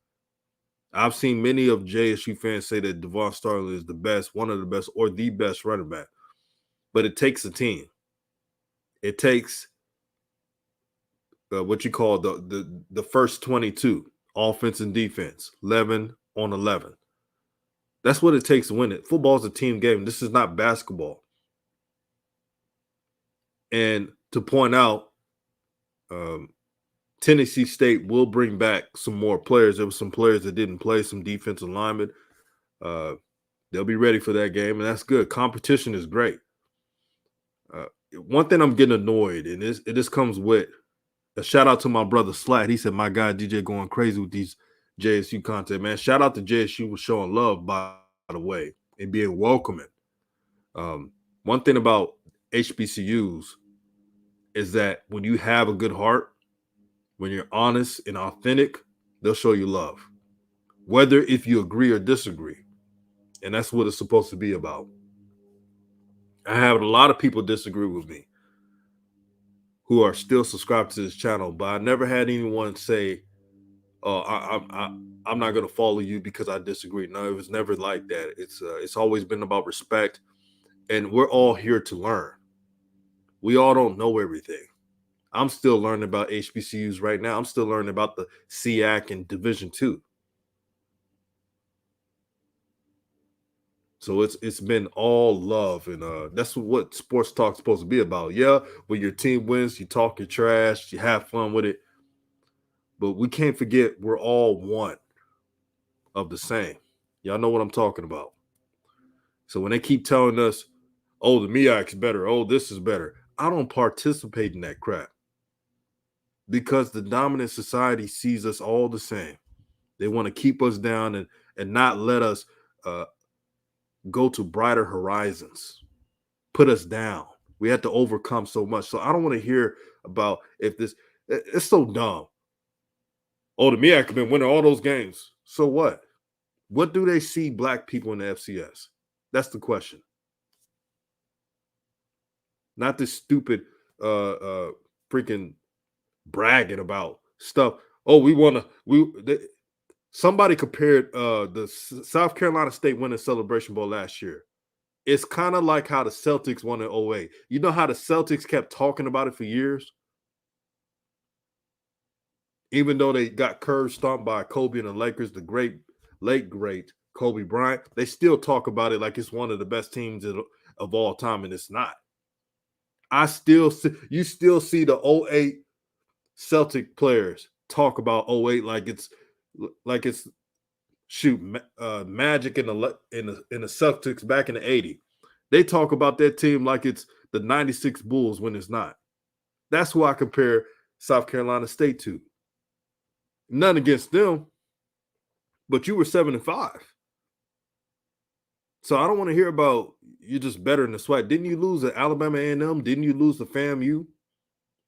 I've seen many of JSU fans say that Devon Starling is the best, one of the best, or the best running back. But it takes a team. It takes what you call the first 22, offense and defense, 11 on 11. That's what it takes to win it. Football is a team game. This is not basketball. And to point out, Tennessee State will bring back some more players. There were some players that didn't play, some defensive linemen. They'll be ready for that game, and that's good. Competition is great. One thing I'm getting annoyed, and this comes with a shout out to my brother Slat. He said, my guy DJ going crazy with these JSU content, man. Shout out to JSU for showing love, by the way. and being welcoming. One thing about HBCUs is that when you have a good heart, when you're honest and authentic, they'll show you love, whether if you agree or disagree. And that's what it's supposed to be about. I have a lot of people disagree with me who are still subscribed to this channel, but I never had anyone say, "Oh, I'm not going to follow you because I disagree." No, it was never like that. It's always been about respect, and we're all here to learn. We all don't know everything. I'm still learning about HBCUs right now. I'm still learning about the SEAC and Division II. So it's been all love, and that's what sports talk's supposed to be about. Yeah, when your team wins, you talk your trash, you have fun with it, but we can't forget we're all one of the same. Y'all know what I'm talking about. So when they keep telling us, "Oh, the MEAC's better," "Oh, this is better," I don't participate in that crap because the dominant society sees us all the same. They want to keep us down and not let us uh, go to brighter horizons, put us down. We had to overcome so much. So I don't want to hear about if this. It's so dumb. Oh, the MEAC have been winning all those games. So what? What do they see black people in the FCS? That's the question. Not this stupid freaking bragging about stuff. Oh, we want to somebody compared the South Carolina State winning Celebration Bowl last year. It's kind of like how the Celtics won in '08. You know how the Celtics kept talking about it for years? Even though they got curb stomped by Kobe and the Lakers, the late great Kobe Bryant, they still talk about it like it's one of the best teams of all time, and it's not. You still see the '08 Celtic players talk about '08 like it's shoot Magic in the Celtics back in the '80s. They talk about that team like it's the '96 Bulls when it's not. That's who I compare South Carolina State to. None against them, but you were 7-5. So I don't want to hear about you're just better than the SWAC. Didn't you lose to Alabama A&M? Didn't you lose to FAMU?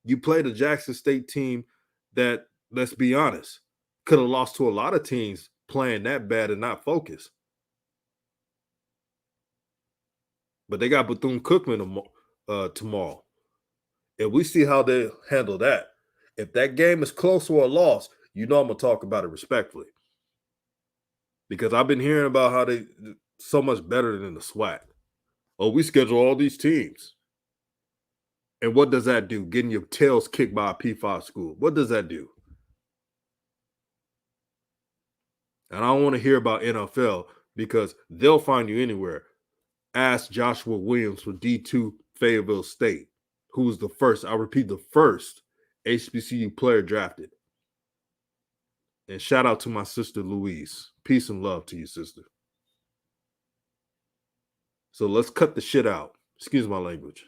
You played a Jackson State team that, let's be honest, could have lost to a lot of teams playing that bad and not focused. But they got Bethune-Cookman tomorrow. And we see how they handle that. If that game is close or a loss, you know I'm going to talk about it respectfully. Because I've been hearing about how they so much better than the SWAC. Oh, we schedule all these teams. And what does that do? Getting your tails kicked by a P5 school. What does that do? And I don't want to hear about NFL because they'll find you anywhere. Ask Joshua Williams for D2 Fayetteville State, who was the first, I repeat, the first HBCU player drafted. And shout out to my sister Louise. Peace and love to you, sister. So let's cut the shit out. Excuse my language.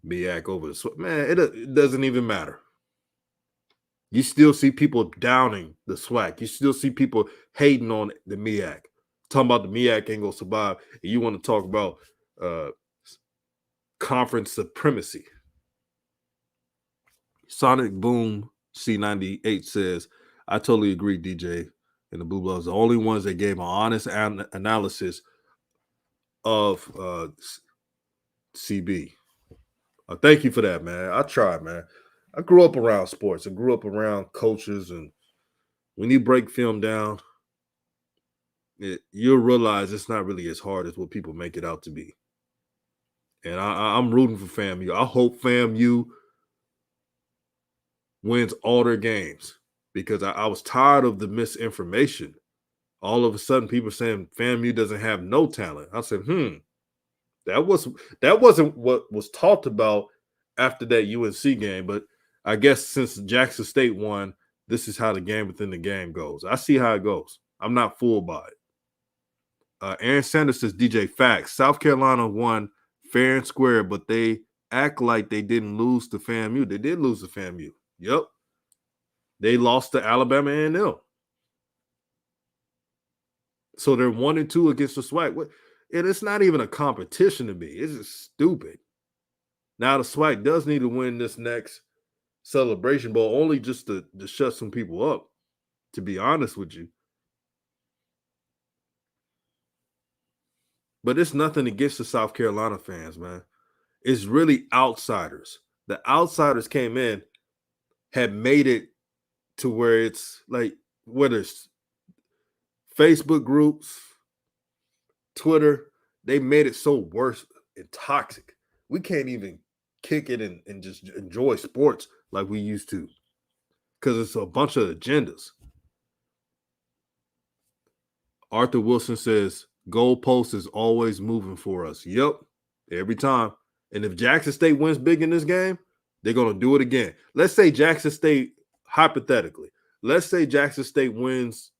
MEAC over the man. It doesn't even matter. You still see people downing the SWAC. You still see people hating on the MEAC, talking about the MEAC ain't gonna survive. And you want to talk about conference supremacy. Sonic Boom C98 says, I totally agree, DJ and the Blue Bloods. The only ones that gave an honest analysis of CB. Thank you for that, man. I tried, man. I grew up around sports. I grew up around coaches, and when you break film down, you'll realize it's not really as hard as what people make it out to be. And I'm rooting for FAMU. I hope FAMU wins all their games because I was tired of the misinformation. All of a sudden, people saying FAMU doesn't have no talent. I said, that wasn't what was talked about after that UNC game. But I guess since Jackson State won, this is how the game within the game goes. I see how it goes. I'm not fooled by it. Aaron Sanders says, DJ facts. South Carolina won fair and square, but they act like they didn't lose to FAMU. They did lose to FAMU. Yep. They lost to Alabama A&M. So they're 1-2 against the SWAC. And it's not even a competition to me. It's just stupid. Now the SWAC does need to win this next Celebration Bowl, only just to shut some people up, to be honest with you. But it's nothing against the South Carolina fans, man. It's really outsiders. The outsiders came in, had made it to where it's like, whether it's Facebook groups, Twitter, they made it so worse and toxic. We can't even kick it and just enjoy sports like we used to, because it's a bunch of agendas. Arthur Wilson says, goalpost is always moving for us. Yep, every time. And if Jackson State wins big in this game, they're going to do it again. Let's say Jackson State, hypothetically, let's say Jackson State wins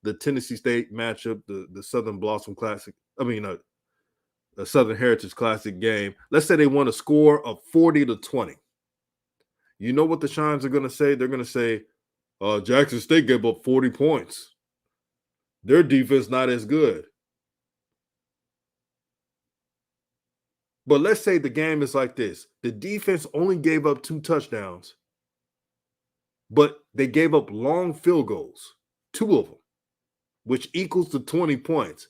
the Tennessee State matchup, the Southern Blossom Classic. The Southern Heritage Classic game. Let's say they won a score of 40-20. You know what the Shines are going to say? They're going to say, Jackson State gave up 40 points. Their defense not as good. But let's say the game is like this. The defense only gave up 2 touchdowns, but they gave up long field goals, 2 of them, which equals to 20 points.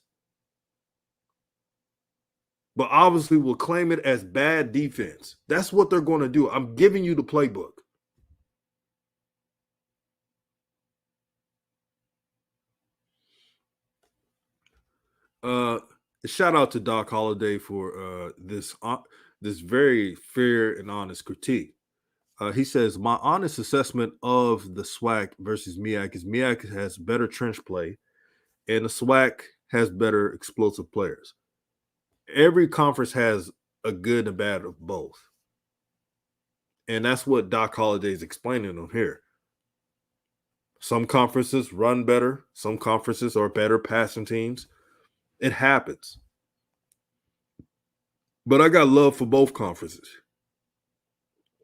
But obviously we'll claim it as bad defense. That's what they're going to do. I'm giving you the playbook. Shout out to Doc Holliday for this very fair and honest critique. He says, my honest assessment of the SWAC versus MEAC is MEAC has better trench play and the SWAC has better explosive players. Every conference has a good and bad of both. And that's what Doc Holliday is explaining on here. Some conferences run better. Some conferences are better passing teams. It happens. But I got love for both conferences.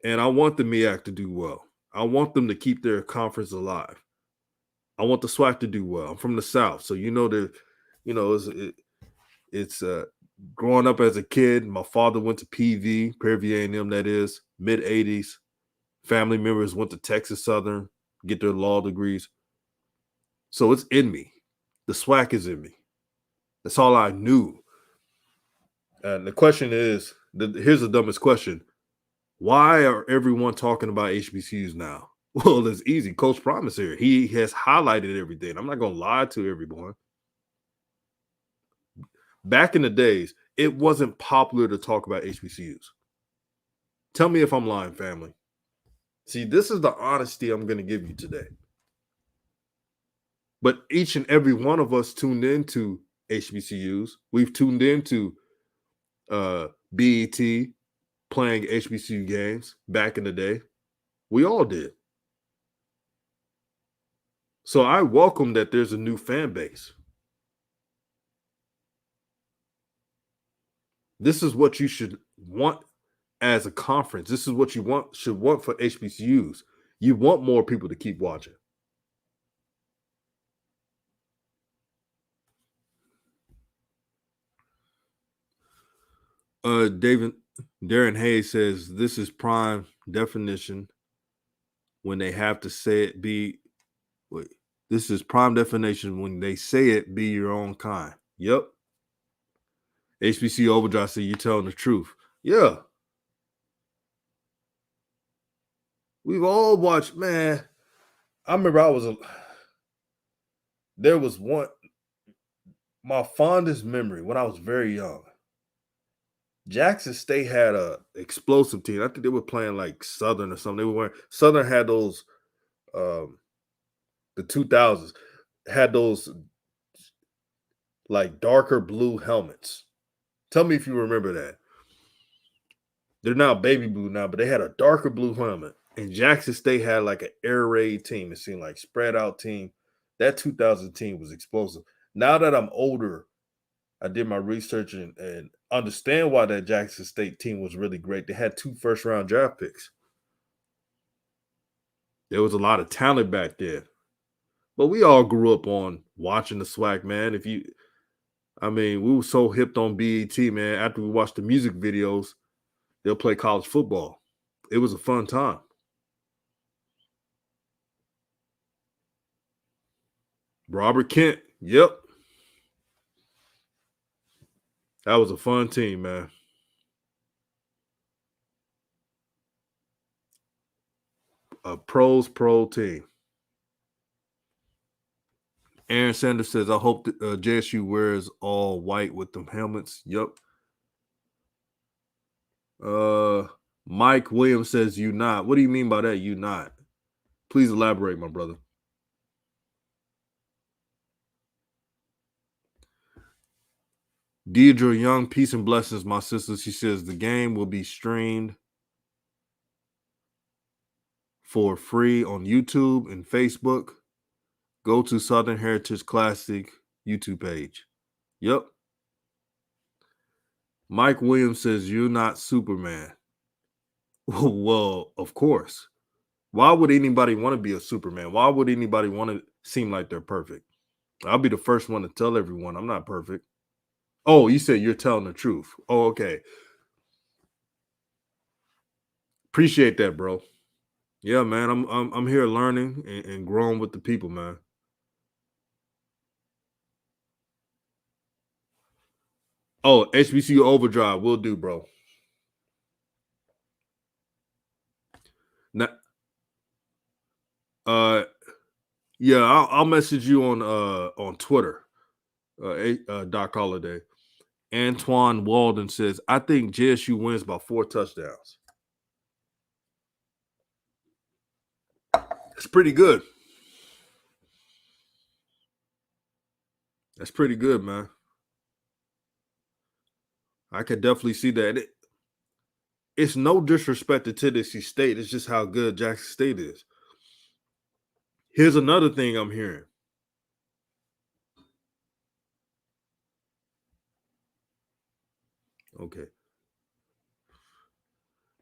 And I want the MEAC to do well. I want them to keep their conference alive. I want the SWAC to do well. I'm from the South. So, it's growing up as a kid. My father went to PV, Prairie A&M, that is, mid-'80s. Family members went to Texas Southern, get their law degrees. So it's in me. The SWAC is in me. That's all I knew. And the question is, here's the dumbest question. Why are everyone talking about HBCUs now? Well, it's easy. Coach Promise here. He has highlighted everything. I'm not going to lie to everyone. Back in the days, it wasn't popular to talk about HBCUs. Tell me if I'm lying, family. See, this is the honesty I'm going to give you today. But each and every one of us tuned into HBCUs. We've tuned into BET playing HBCU games back in the day. We all did. So I welcome that there's a new fan base. This is what you should want as a conference. This is what you should want for HBCUs. You want more people to keep watching. Darren Hayes says this is prime definition when they have to say it this is prime definition when they say it, be your own kind. Yep. HBC Overdrive said, you telling the truth. Yeah. We've all watched, man. I remember there was one, my fondest memory when I was very young. Jackson State had a explosive team. I think they were playing like Southern or something. Southern had those, the 2000s, had those like darker blue helmets. Tell me if you remember that. They're now baby blue now, but they had a darker blue helmet. And Jackson State had like an air raid team. It seemed like spread out team. That 2000 team was explosive. Now that I'm older, I did my research and understand why that Jackson State team was really great. They had 2 first-round draft picks. There was a lot of talent back there. But we all grew up on watching the SWAC, man. We were so hipped on BET, man. After we watched the music videos, they'll play college football. It was a fun time. Robert Kent, yep. That was a fun team, man. A pro team. Aaron Sanders says, I hope that JSU wears all white with them helmets. Yep. Mike Williams says, you not. What do you mean by that? You not? Please elaborate, my brother. Deidre Young, peace and blessings, my sister. She says the game will be streamed for free on YouTube and Facebook. Go to Southern Heritage Classic YouTube page. Yep. Mike Williams says, you're not Superman. Well, of course. Why would anybody want to be a Superman? Why would anybody want to seem like they're perfect? I'll be the first one to tell everyone I'm not perfect. Oh, you said you're telling the truth. Oh, okay. Appreciate that, bro. Yeah, man. I'm here learning and growing with the people, man. Oh, HBCU Overdrive, will do, bro. Now, yeah, I'll message you on Twitter. Doc Holliday. Antoine Walden says, I think JSU wins by 4 touchdowns. That's pretty good. That's pretty good, man. I could definitely see that. It's no disrespect to Tennessee State. It's just how good Jackson State is. Here's another thing I'm hearing. Okay.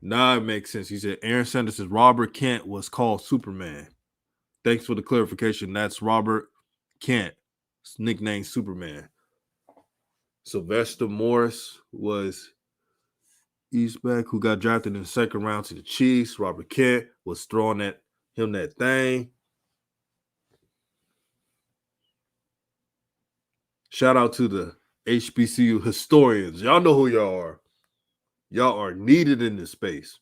Now it makes sense. He said Aaron Sanders says Robert Kent was called Superman. Thanks for the clarification. That's Robert Kent, nicknamed Superman. Sylvester Morris was Eastback, who got drafted in the second round to the Chiefs. Robert Kent was throwing at him that thing. Shout out to the HBCU historians. Y'all know who y'all are. Y'all are needed in this space.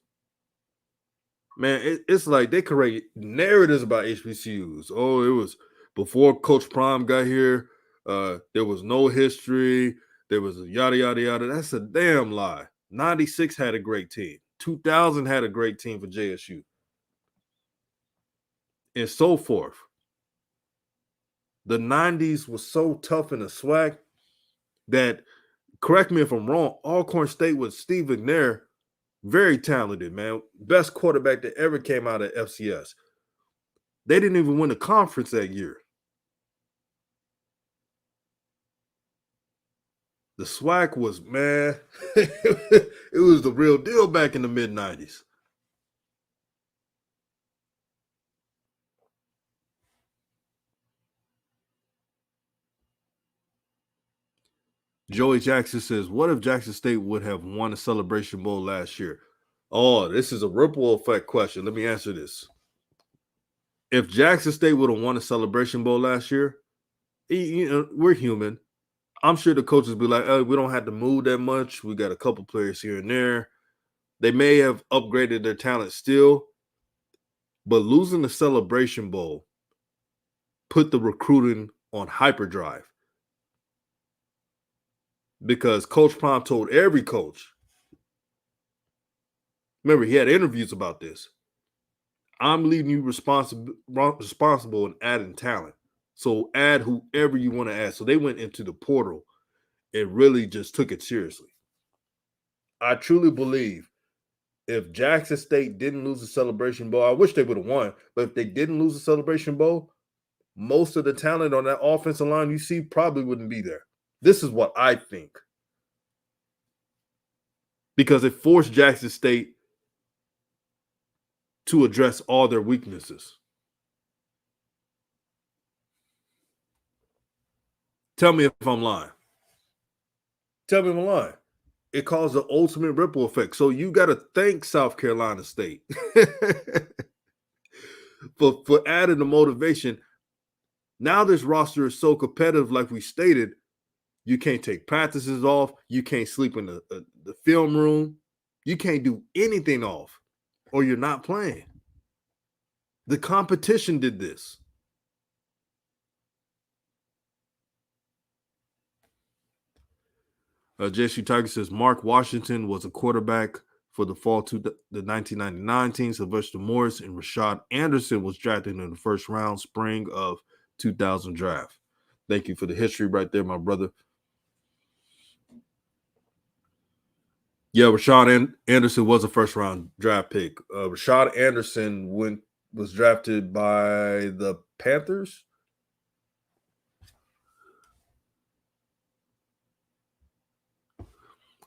Man, it's like they create narratives about HBCUs. Oh, it was before Coach Prime got here. There was no history. There was a yada, yada, yada. That's a damn lie. 96 had a great team. 2000 had a great team for JSU. And so forth. The 90s was so tough in the SWAC that, correct me if I'm wrong, Alcorn State with Steve McNair, very talented, man. Best quarterback that ever came out of FCS. They didn't even win the conference that year. The SWAC was, man, it was the real deal back in the mid-90s. Joey Jackson says, what if Jackson State would have won a Celebration Bowl last year? Oh, this is a ripple effect question. Let me answer this. If Jackson State would have won a Celebration Bowl last year, we're human. I'm sure the coaches be like, oh, we don't have to move that much. We got a couple players here and there. They may have upgraded their talent still, but losing the Celebration Bowl put the recruiting on hyperdrive. Because Coach Prime told every coach, remember, he had interviews about this. I'm leaving you responsible in adding talent. So add whoever you want to add. So they went into the portal and really just took it seriously. I truly believe if Jackson State didn't lose the Celebration Bowl, I wish they would have won, but if they didn't lose the Celebration Bowl, most of the talent on that offensive line you see probably wouldn't be there. This is what I think. Because it forced Jackson State to address all their weaknesses. Tell me if I'm lying. Tell me if I'm lying. It caused the ultimate ripple effect. So you got to thank South Carolina State for adding the motivation. Now this roster is so competitive, like we stated, you can't take practices off. You can't sleep in the film room. You can't do anything off, or you're not playing. The competition did this. JSU Tiger says Mark Washington was a quarterback for the fall to the 1999 team. Sylvester Morris and Rashad Anderson was drafted in the first round, spring of 2000 draft. Thank you for the history right there, my brother. Yeah, Rashad Anderson was a first round draft pick. Rashad Anderson was drafted by the Panthers.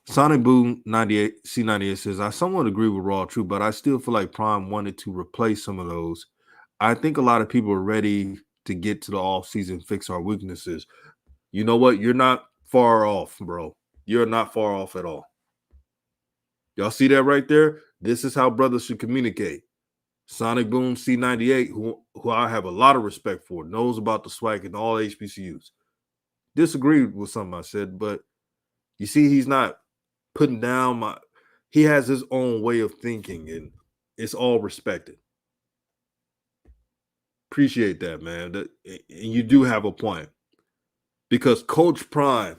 Sonic Boom 98 C98 says, I somewhat agree with RawTruth, but I still feel like Prime wanted to replace some of those. I think a lot of people are ready to get to the offseason, fix our weaknesses. You know what? You're not far off, bro. You're not far off at all. Y'all see that right there? This is how brothers should communicate. Sonic Boom C98, who I have a lot of respect for, knows about the SWAC and all HBCUs. Disagreed with something I said, but you see, he's not putting down he has his own way of thinking, and it's all respected. Appreciate that, man. And you do have a point. Because Coach Prime,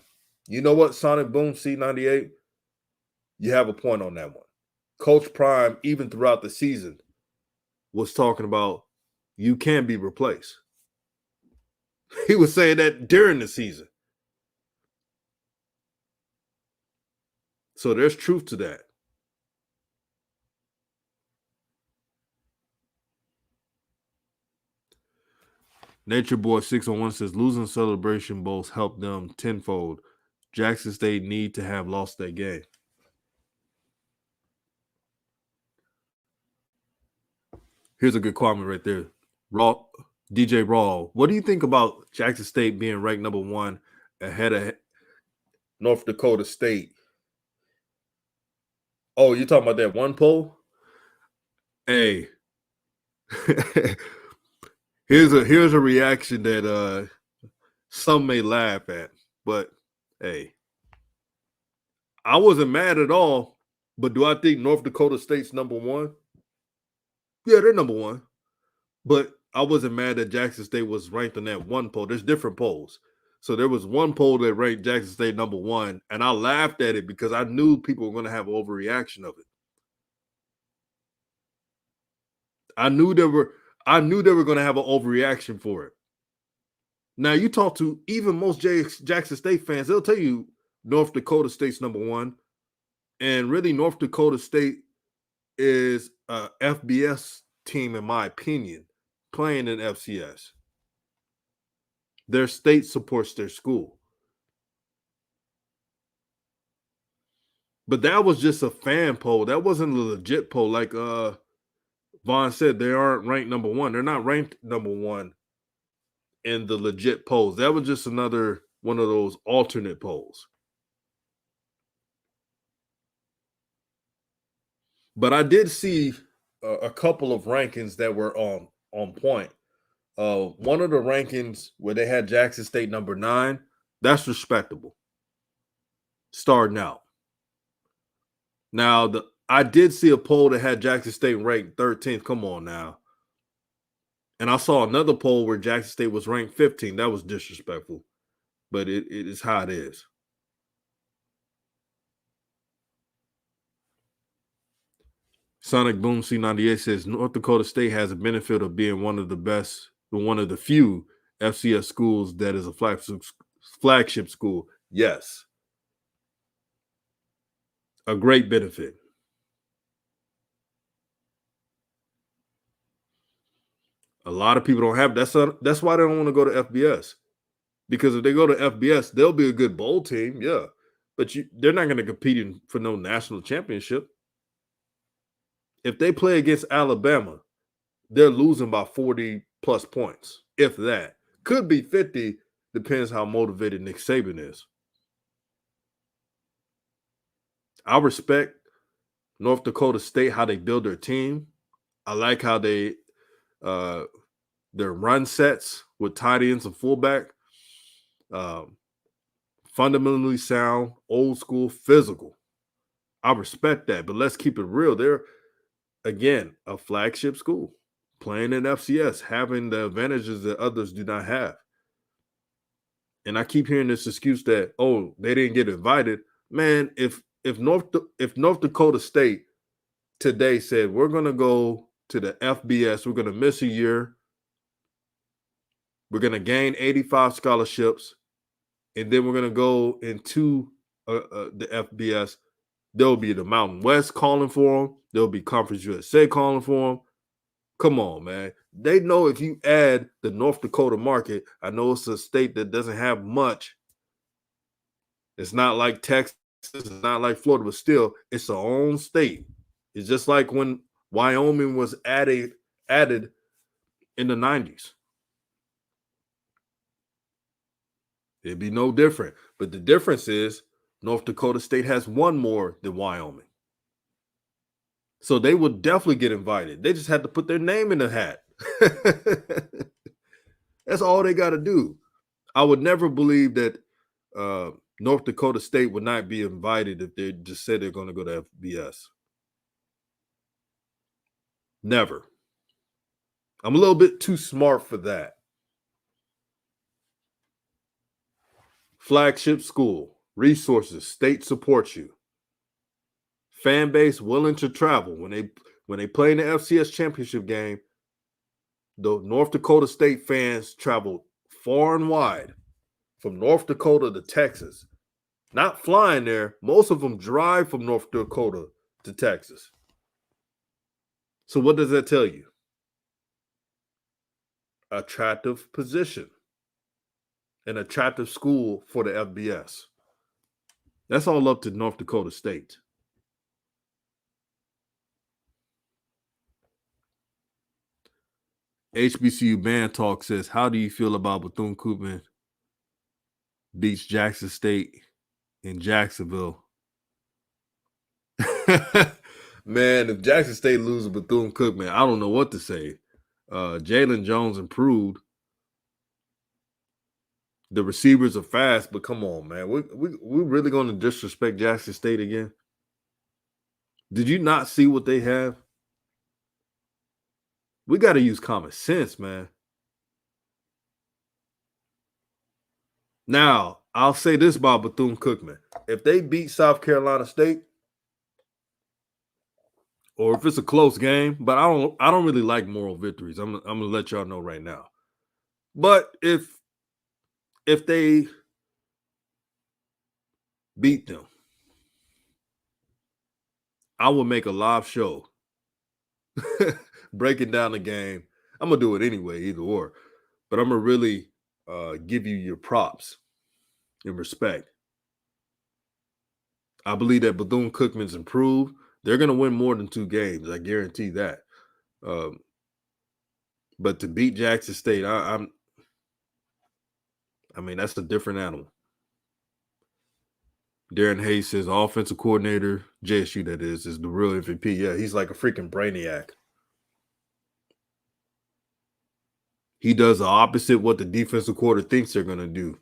you know what, Sonic Boom C98? You have a point on that one. Coach Prime, even throughout the season, was talking about you can be replaced. He was saying that during the season. So there's truth to that. Nature Boy 601 says losing Celebration Bowls helped them tenfold. Jackson State need to have lost that game. Here's a good comment right there. DJ Raw, what do you think about Jackson State being ranked number 1 ahead of North Dakota State? Oh, you're talking about that one poll? Hey. here's a reaction that some may laugh at, but hey, I wasn't mad at all. But do I think North Dakota State's number 1? Yeah, they're number 1. But I wasn't mad that Jackson State was ranked on that one poll. There's different polls. So there was one poll that ranked Jackson State number 1, and I laughed at it because I knew people were going to have an overreaction of it. I knew they were going to have an overreaction for it. Now, you talk to even most Jackson State fans, they'll tell you North Dakota State's number 1. And really, North Dakota State is a FBS team, in my opinion, playing in FCS. Their state supports their school. But that was just a fan poll. That wasn't a legit poll. Like Vaughn said, they aren't ranked number 1. They're not ranked number 1 in the legit polls. That was just another one of those alternate polls. But I did see a couple of rankings that were on point. One of the rankings where they had Jackson State number 9, that's respectable. Starting out. Now, I did see a poll that had Jackson State ranked 13th. Come on now. And I saw another poll where Jackson State was ranked 15th. That was disrespectful. But it is how it is. Sonic Boom C98 says North Dakota State has a benefit of being one of the few FCS schools that is a flagship school. Yes. A great benefit. A lot of people don't have that's why they don't want to go to FBS. Because if they go to FBS, they'll be a good bowl team, yeah. But they're not going to compete for no national championship. If they play against Alabama, they're losing by 40 plus points, if that. Could be 50 depends how motivated Nick Saban is. I respect North Dakota State, how they build their team. I like how they uh their run sets with tight ends and fullback. Um, Fundamentally sound, old school, physical. I respect that, but let's keep it real. They're again a flagship school, playing in FCS, having the advantages that others do not have. And I keep hearing this excuse that, oh, they didn't get invited. Man, if North Dakota State today said we're gonna go to the FBS, we're gonna miss a year, we're gonna gain 85 scholarships, and then we're gonna go into the FBS. There'll be the Mountain West calling for them. There'll be Conference USA calling for them. Come on, man. They know if you add the North Dakota market, I know it's a state that doesn't have much. It's not like Texas, it's not like Florida, but still, it's a own state. It's just like when Wyoming was added in the 90s. It'd be no different. But the difference is North Dakota State has one more than Wyoming. So they would definitely get invited. They just had to put their name in the hat. That's all they got to do. I would never believe that North Dakota State would not be invited if they just said they're going to go to FBS. Never. I'm a little bit too smart for that. Flagship school, resources, state supports you. Fan base willing to travel. When they play in the FCS championship game, the North Dakota State fans travel far and wide from North Dakota to Texas. Not flying there. Most of them drive from North Dakota to Texas. So what does that tell you? Attractive position. An attractive school for the FBS. That's all up to North Dakota State. HBCU Band Talk says, how do you feel about Bethune-Cookman beats Jackson State in Jacksonville? Man, if Jackson State loses Bethune-Cookman, I don't know what to say. Jalen Jones improved. The receivers are fast, but come on, man. We're really going to disrespect Jackson State again? Did you not see what they have? We got to use common sense, man. Now, I'll say this about Bethune-Cookman. If they beat South Carolina State, or if it's a close game, but I don't really like moral victories. I'm gonna let y'all know right now. But if they beat them, I will make a live show breaking down the game. I'm gonna do it anyway, either or. But I'm gonna really give you your props and respect. I believe that Bethune-Cookman's improved. They're gonna win more than 2 games. I guarantee that. But to beat Jackson State, I mean, that's a different animal. Darren Hayes says offensive coordinator, JSU that is the real MVP. Yeah, he's like a freaking brainiac. He does the opposite what the defensive coordinator thinks they're going to do.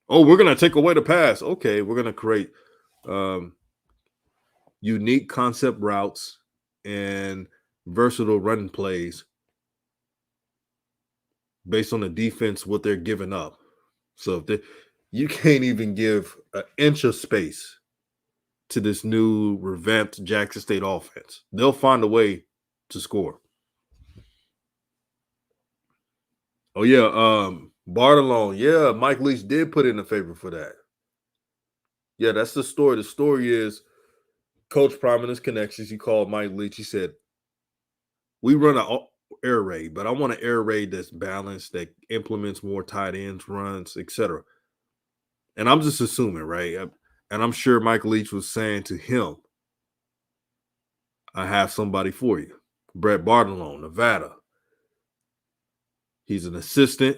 Oh, we're going to take away the pass. Okay, we're going to create unique concept routes and versatile running plays based on the defense, what they're giving up. So if you can't even give an inch of space to this new revamped Jackson State offense. They'll find a way to score. Oh, yeah. Bartolone. Yeah, Mike Leach did put in a favor for that. Yeah, that's the story. The story is Coach Prominence Connections. He called Mike Leach. He said, we run an air raid, but I want an air raid that's balanced, that implements more tight ends, runs, etc. And I'm just assuming, right? And I'm sure Mike Leach was saying to him, I have somebody for you. Brett Bartolone, Nevada. He's an assistant.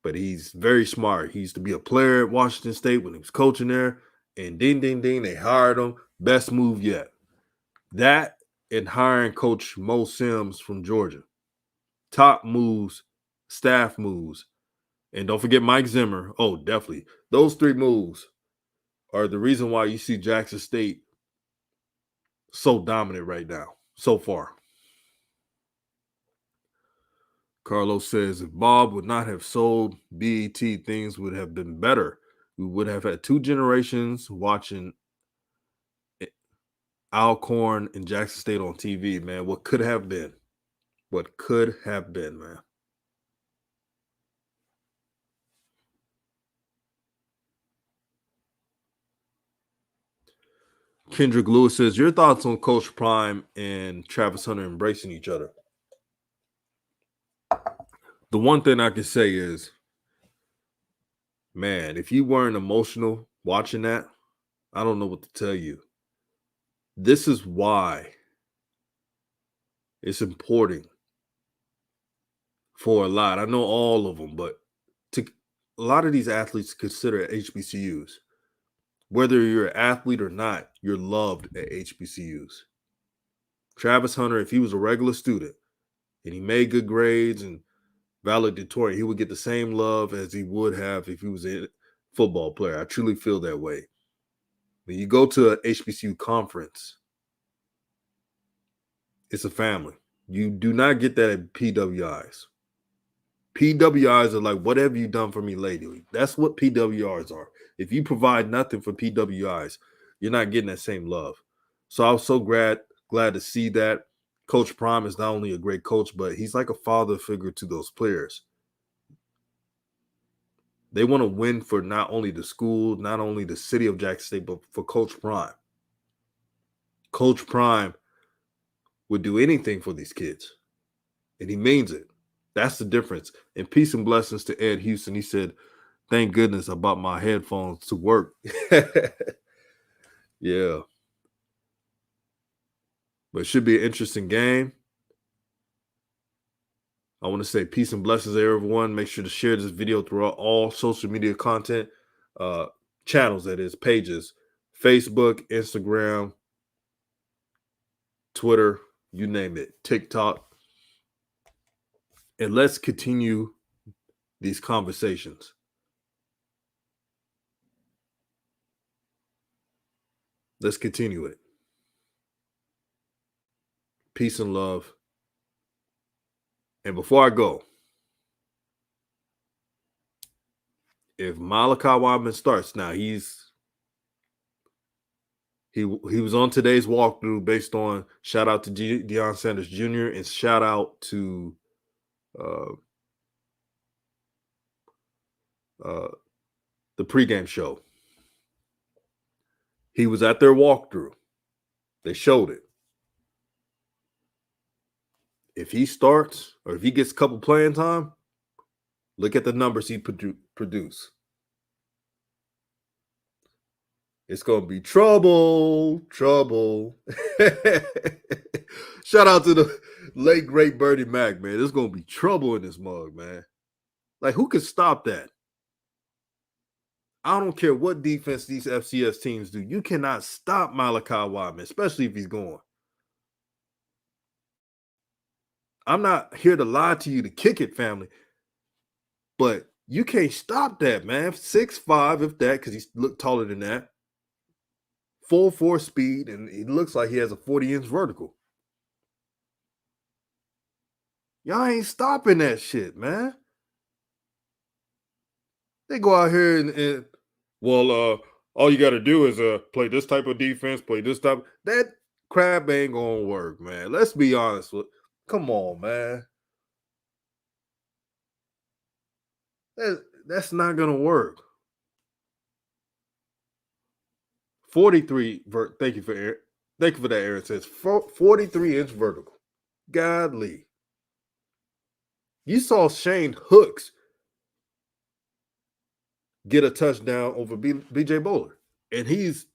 but he's very smart. He used to be a player at Washington State when he was coaching there, and ding, ding, ding, they hired him. Best move yet. That and hiring Coach Mo Sims from Georgia. Top moves, staff moves, and don't forget Mike Zimmer. Oh, definitely. Those three moves are the reason why you see Jackson State so dominant right now, so far. Carlos says, if Bob would not have sold BET, things would have been better. We would have had two generations watching Alcorn and Jackson State on TV, man. What could have been? What could have been, man. Kendrick Lewis says, your thoughts on Coach Prime and Travis Hunter embracing each other? The one thing I can say is, man, if you weren't emotional watching that, I don't know what to tell you. This is why it's important for a lot. I know all of them, but a lot of these athletes consider HBCUs. Whether you're an athlete or not, you're loved at HBCUs. Travis Hunter, if he was a regular student and he made good grades and valedictorian, he would get the same love as he would have if he was a football player. I truly feel that way. When you go to a HBCU conference, it's a family. You do not get that at PWIs. PWIs are like, what have you done for me lately? That's what PWIs are. If you provide nothing for PWIs, you're not getting that same love. So I was so glad to see that. Coach Prime is not only a great coach, but he's like a father figure to those players. They want to win for not only the school, not only the city of Jackson State, but for Coach Prime. Coach Prime would do anything for these kids, and he means it. That's the difference. And peace and blessings to Ed Houston. He said, thank goodness I bought my headphones to work. Yeah. But it should be an interesting game. I want to say peace and blessings to everyone. Make sure to share this video throughout all social media content channels, that is, pages, Facebook, Instagram, Twitter, you name it, TikTok. And let's continue these conversations. Let's continue it. Peace and love. And before I go, if Malachi Wideman starts, now he was on today's walkthrough based on shout out to Deion Sanders Jr. and shout out to the pregame show. He was at their walkthrough. They showed it. If he starts or if he gets a couple playing time, look at the numbers he produce. It's going to be trouble. Shout out to the late, great Bernie Mac, man. There's going to be trouble in this mug, man. Like, who can stop that? I don't care what defense these FCS teams do. You cannot stop Malachi Wideman, especially if he's going. I'm not here to lie to you to kick it, family. But you can't stop that, man. 6'5", if that, because he looked taller than that. 4.4 speed, and he looks like he has a 40-inch vertical. Y'all ain't stopping that shit, man. They go out here and all you got to do is play this type of defense, play this type. That crap ain't gonna work, man. Let's be honest with. Come on, man. That's not gonna work. 43. Thank you for that, Aaron says 43-inch vertical. Godly. You saw Shane Hooks get a touchdown over BJ Bowler, and he's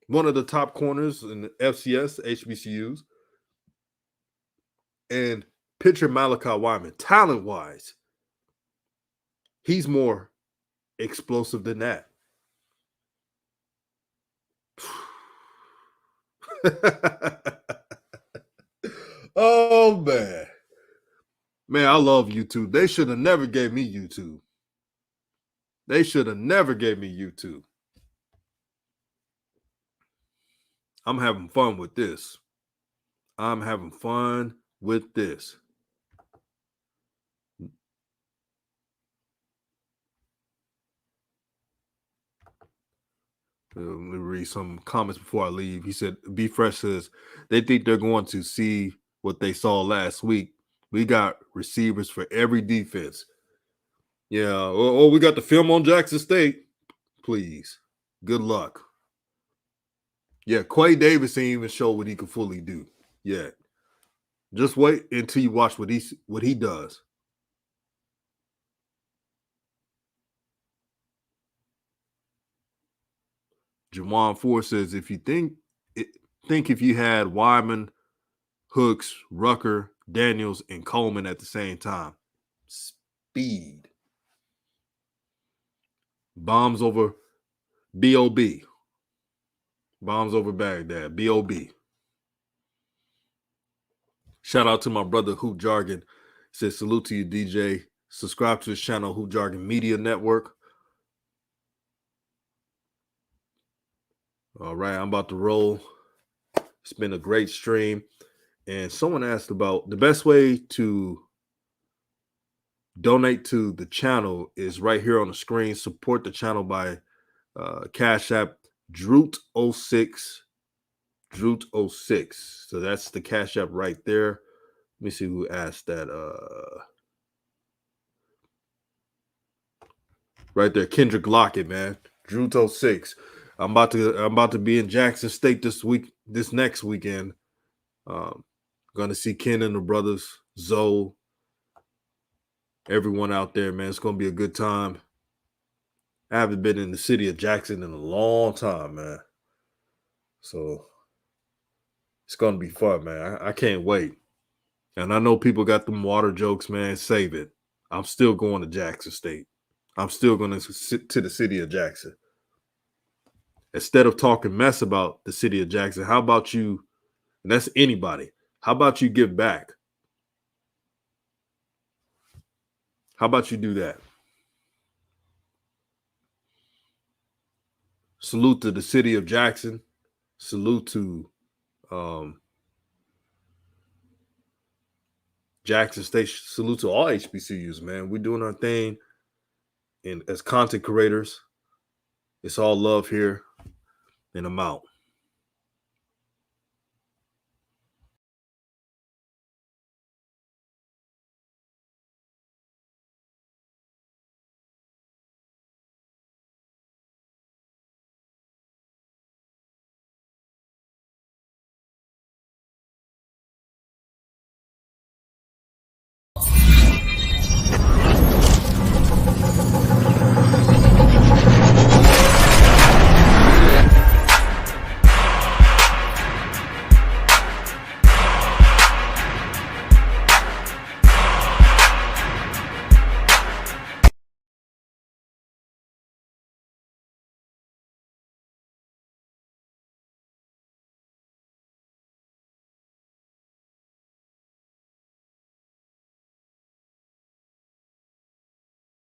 one of the top corners in the FCS, HBCUs. And picture Malachi Wideman, talent-wise. He's more explosive than that. Oh man. Man, I love YouTube. They should have never gave me YouTube. They should have never gave me YouTube. I'm having fun with this. I'm having fun with this. Let me read some comments before I leave. He said, "Be Fresh says they think they're going to see what they saw last week. We got receivers for every defense. Yeah. Oh, we got the film on Jackson State. Please. Good luck. Yeah, Quay Davis ain't even show what he can fully do yet. Just wait until you watch what he does." Jawan Ford says, "If you think if you had Wideman, Hooks, Rucker, Daniels, and Coleman at the same time, speed. Bombs over B.O.B. Bombs over Baghdad. B.O.B. Shout out to my brother Hoop Jargon. Says, salute to you, DJ. Subscribe to his channel, Hoop Jargon Media Network. All right, I'm about to roll. It's been a great stream. And someone asked about the best way to donate to the channel is right here on the screen. Support the channel by Cash App Droot06. Droot06. So that's the Cash App right there. Let me see who asked that. Right there, Kendrick Lockett, man. Droot06. I'm about to be in Jackson State this next weekend. Gonna see Ken and the brothers, Zoe, everyone out there, man. It's gonna be a good time. I haven't been in the city of Jackson in a long time, man. So it's gonna be fun, man. I can't wait. And I know people got them water jokes, man. Save it. I'm still going to Jackson State. I'm still going to the city of Jackson. Instead of talking mess about the city of Jackson, how about you, and that's anybody, how about you give back? How about you do that? Salute to the city of Jackson. Salute to Jackson State. Salute to all HBCUs, man. We're doing our thing. And as content creators, it's all love here. And I'm out.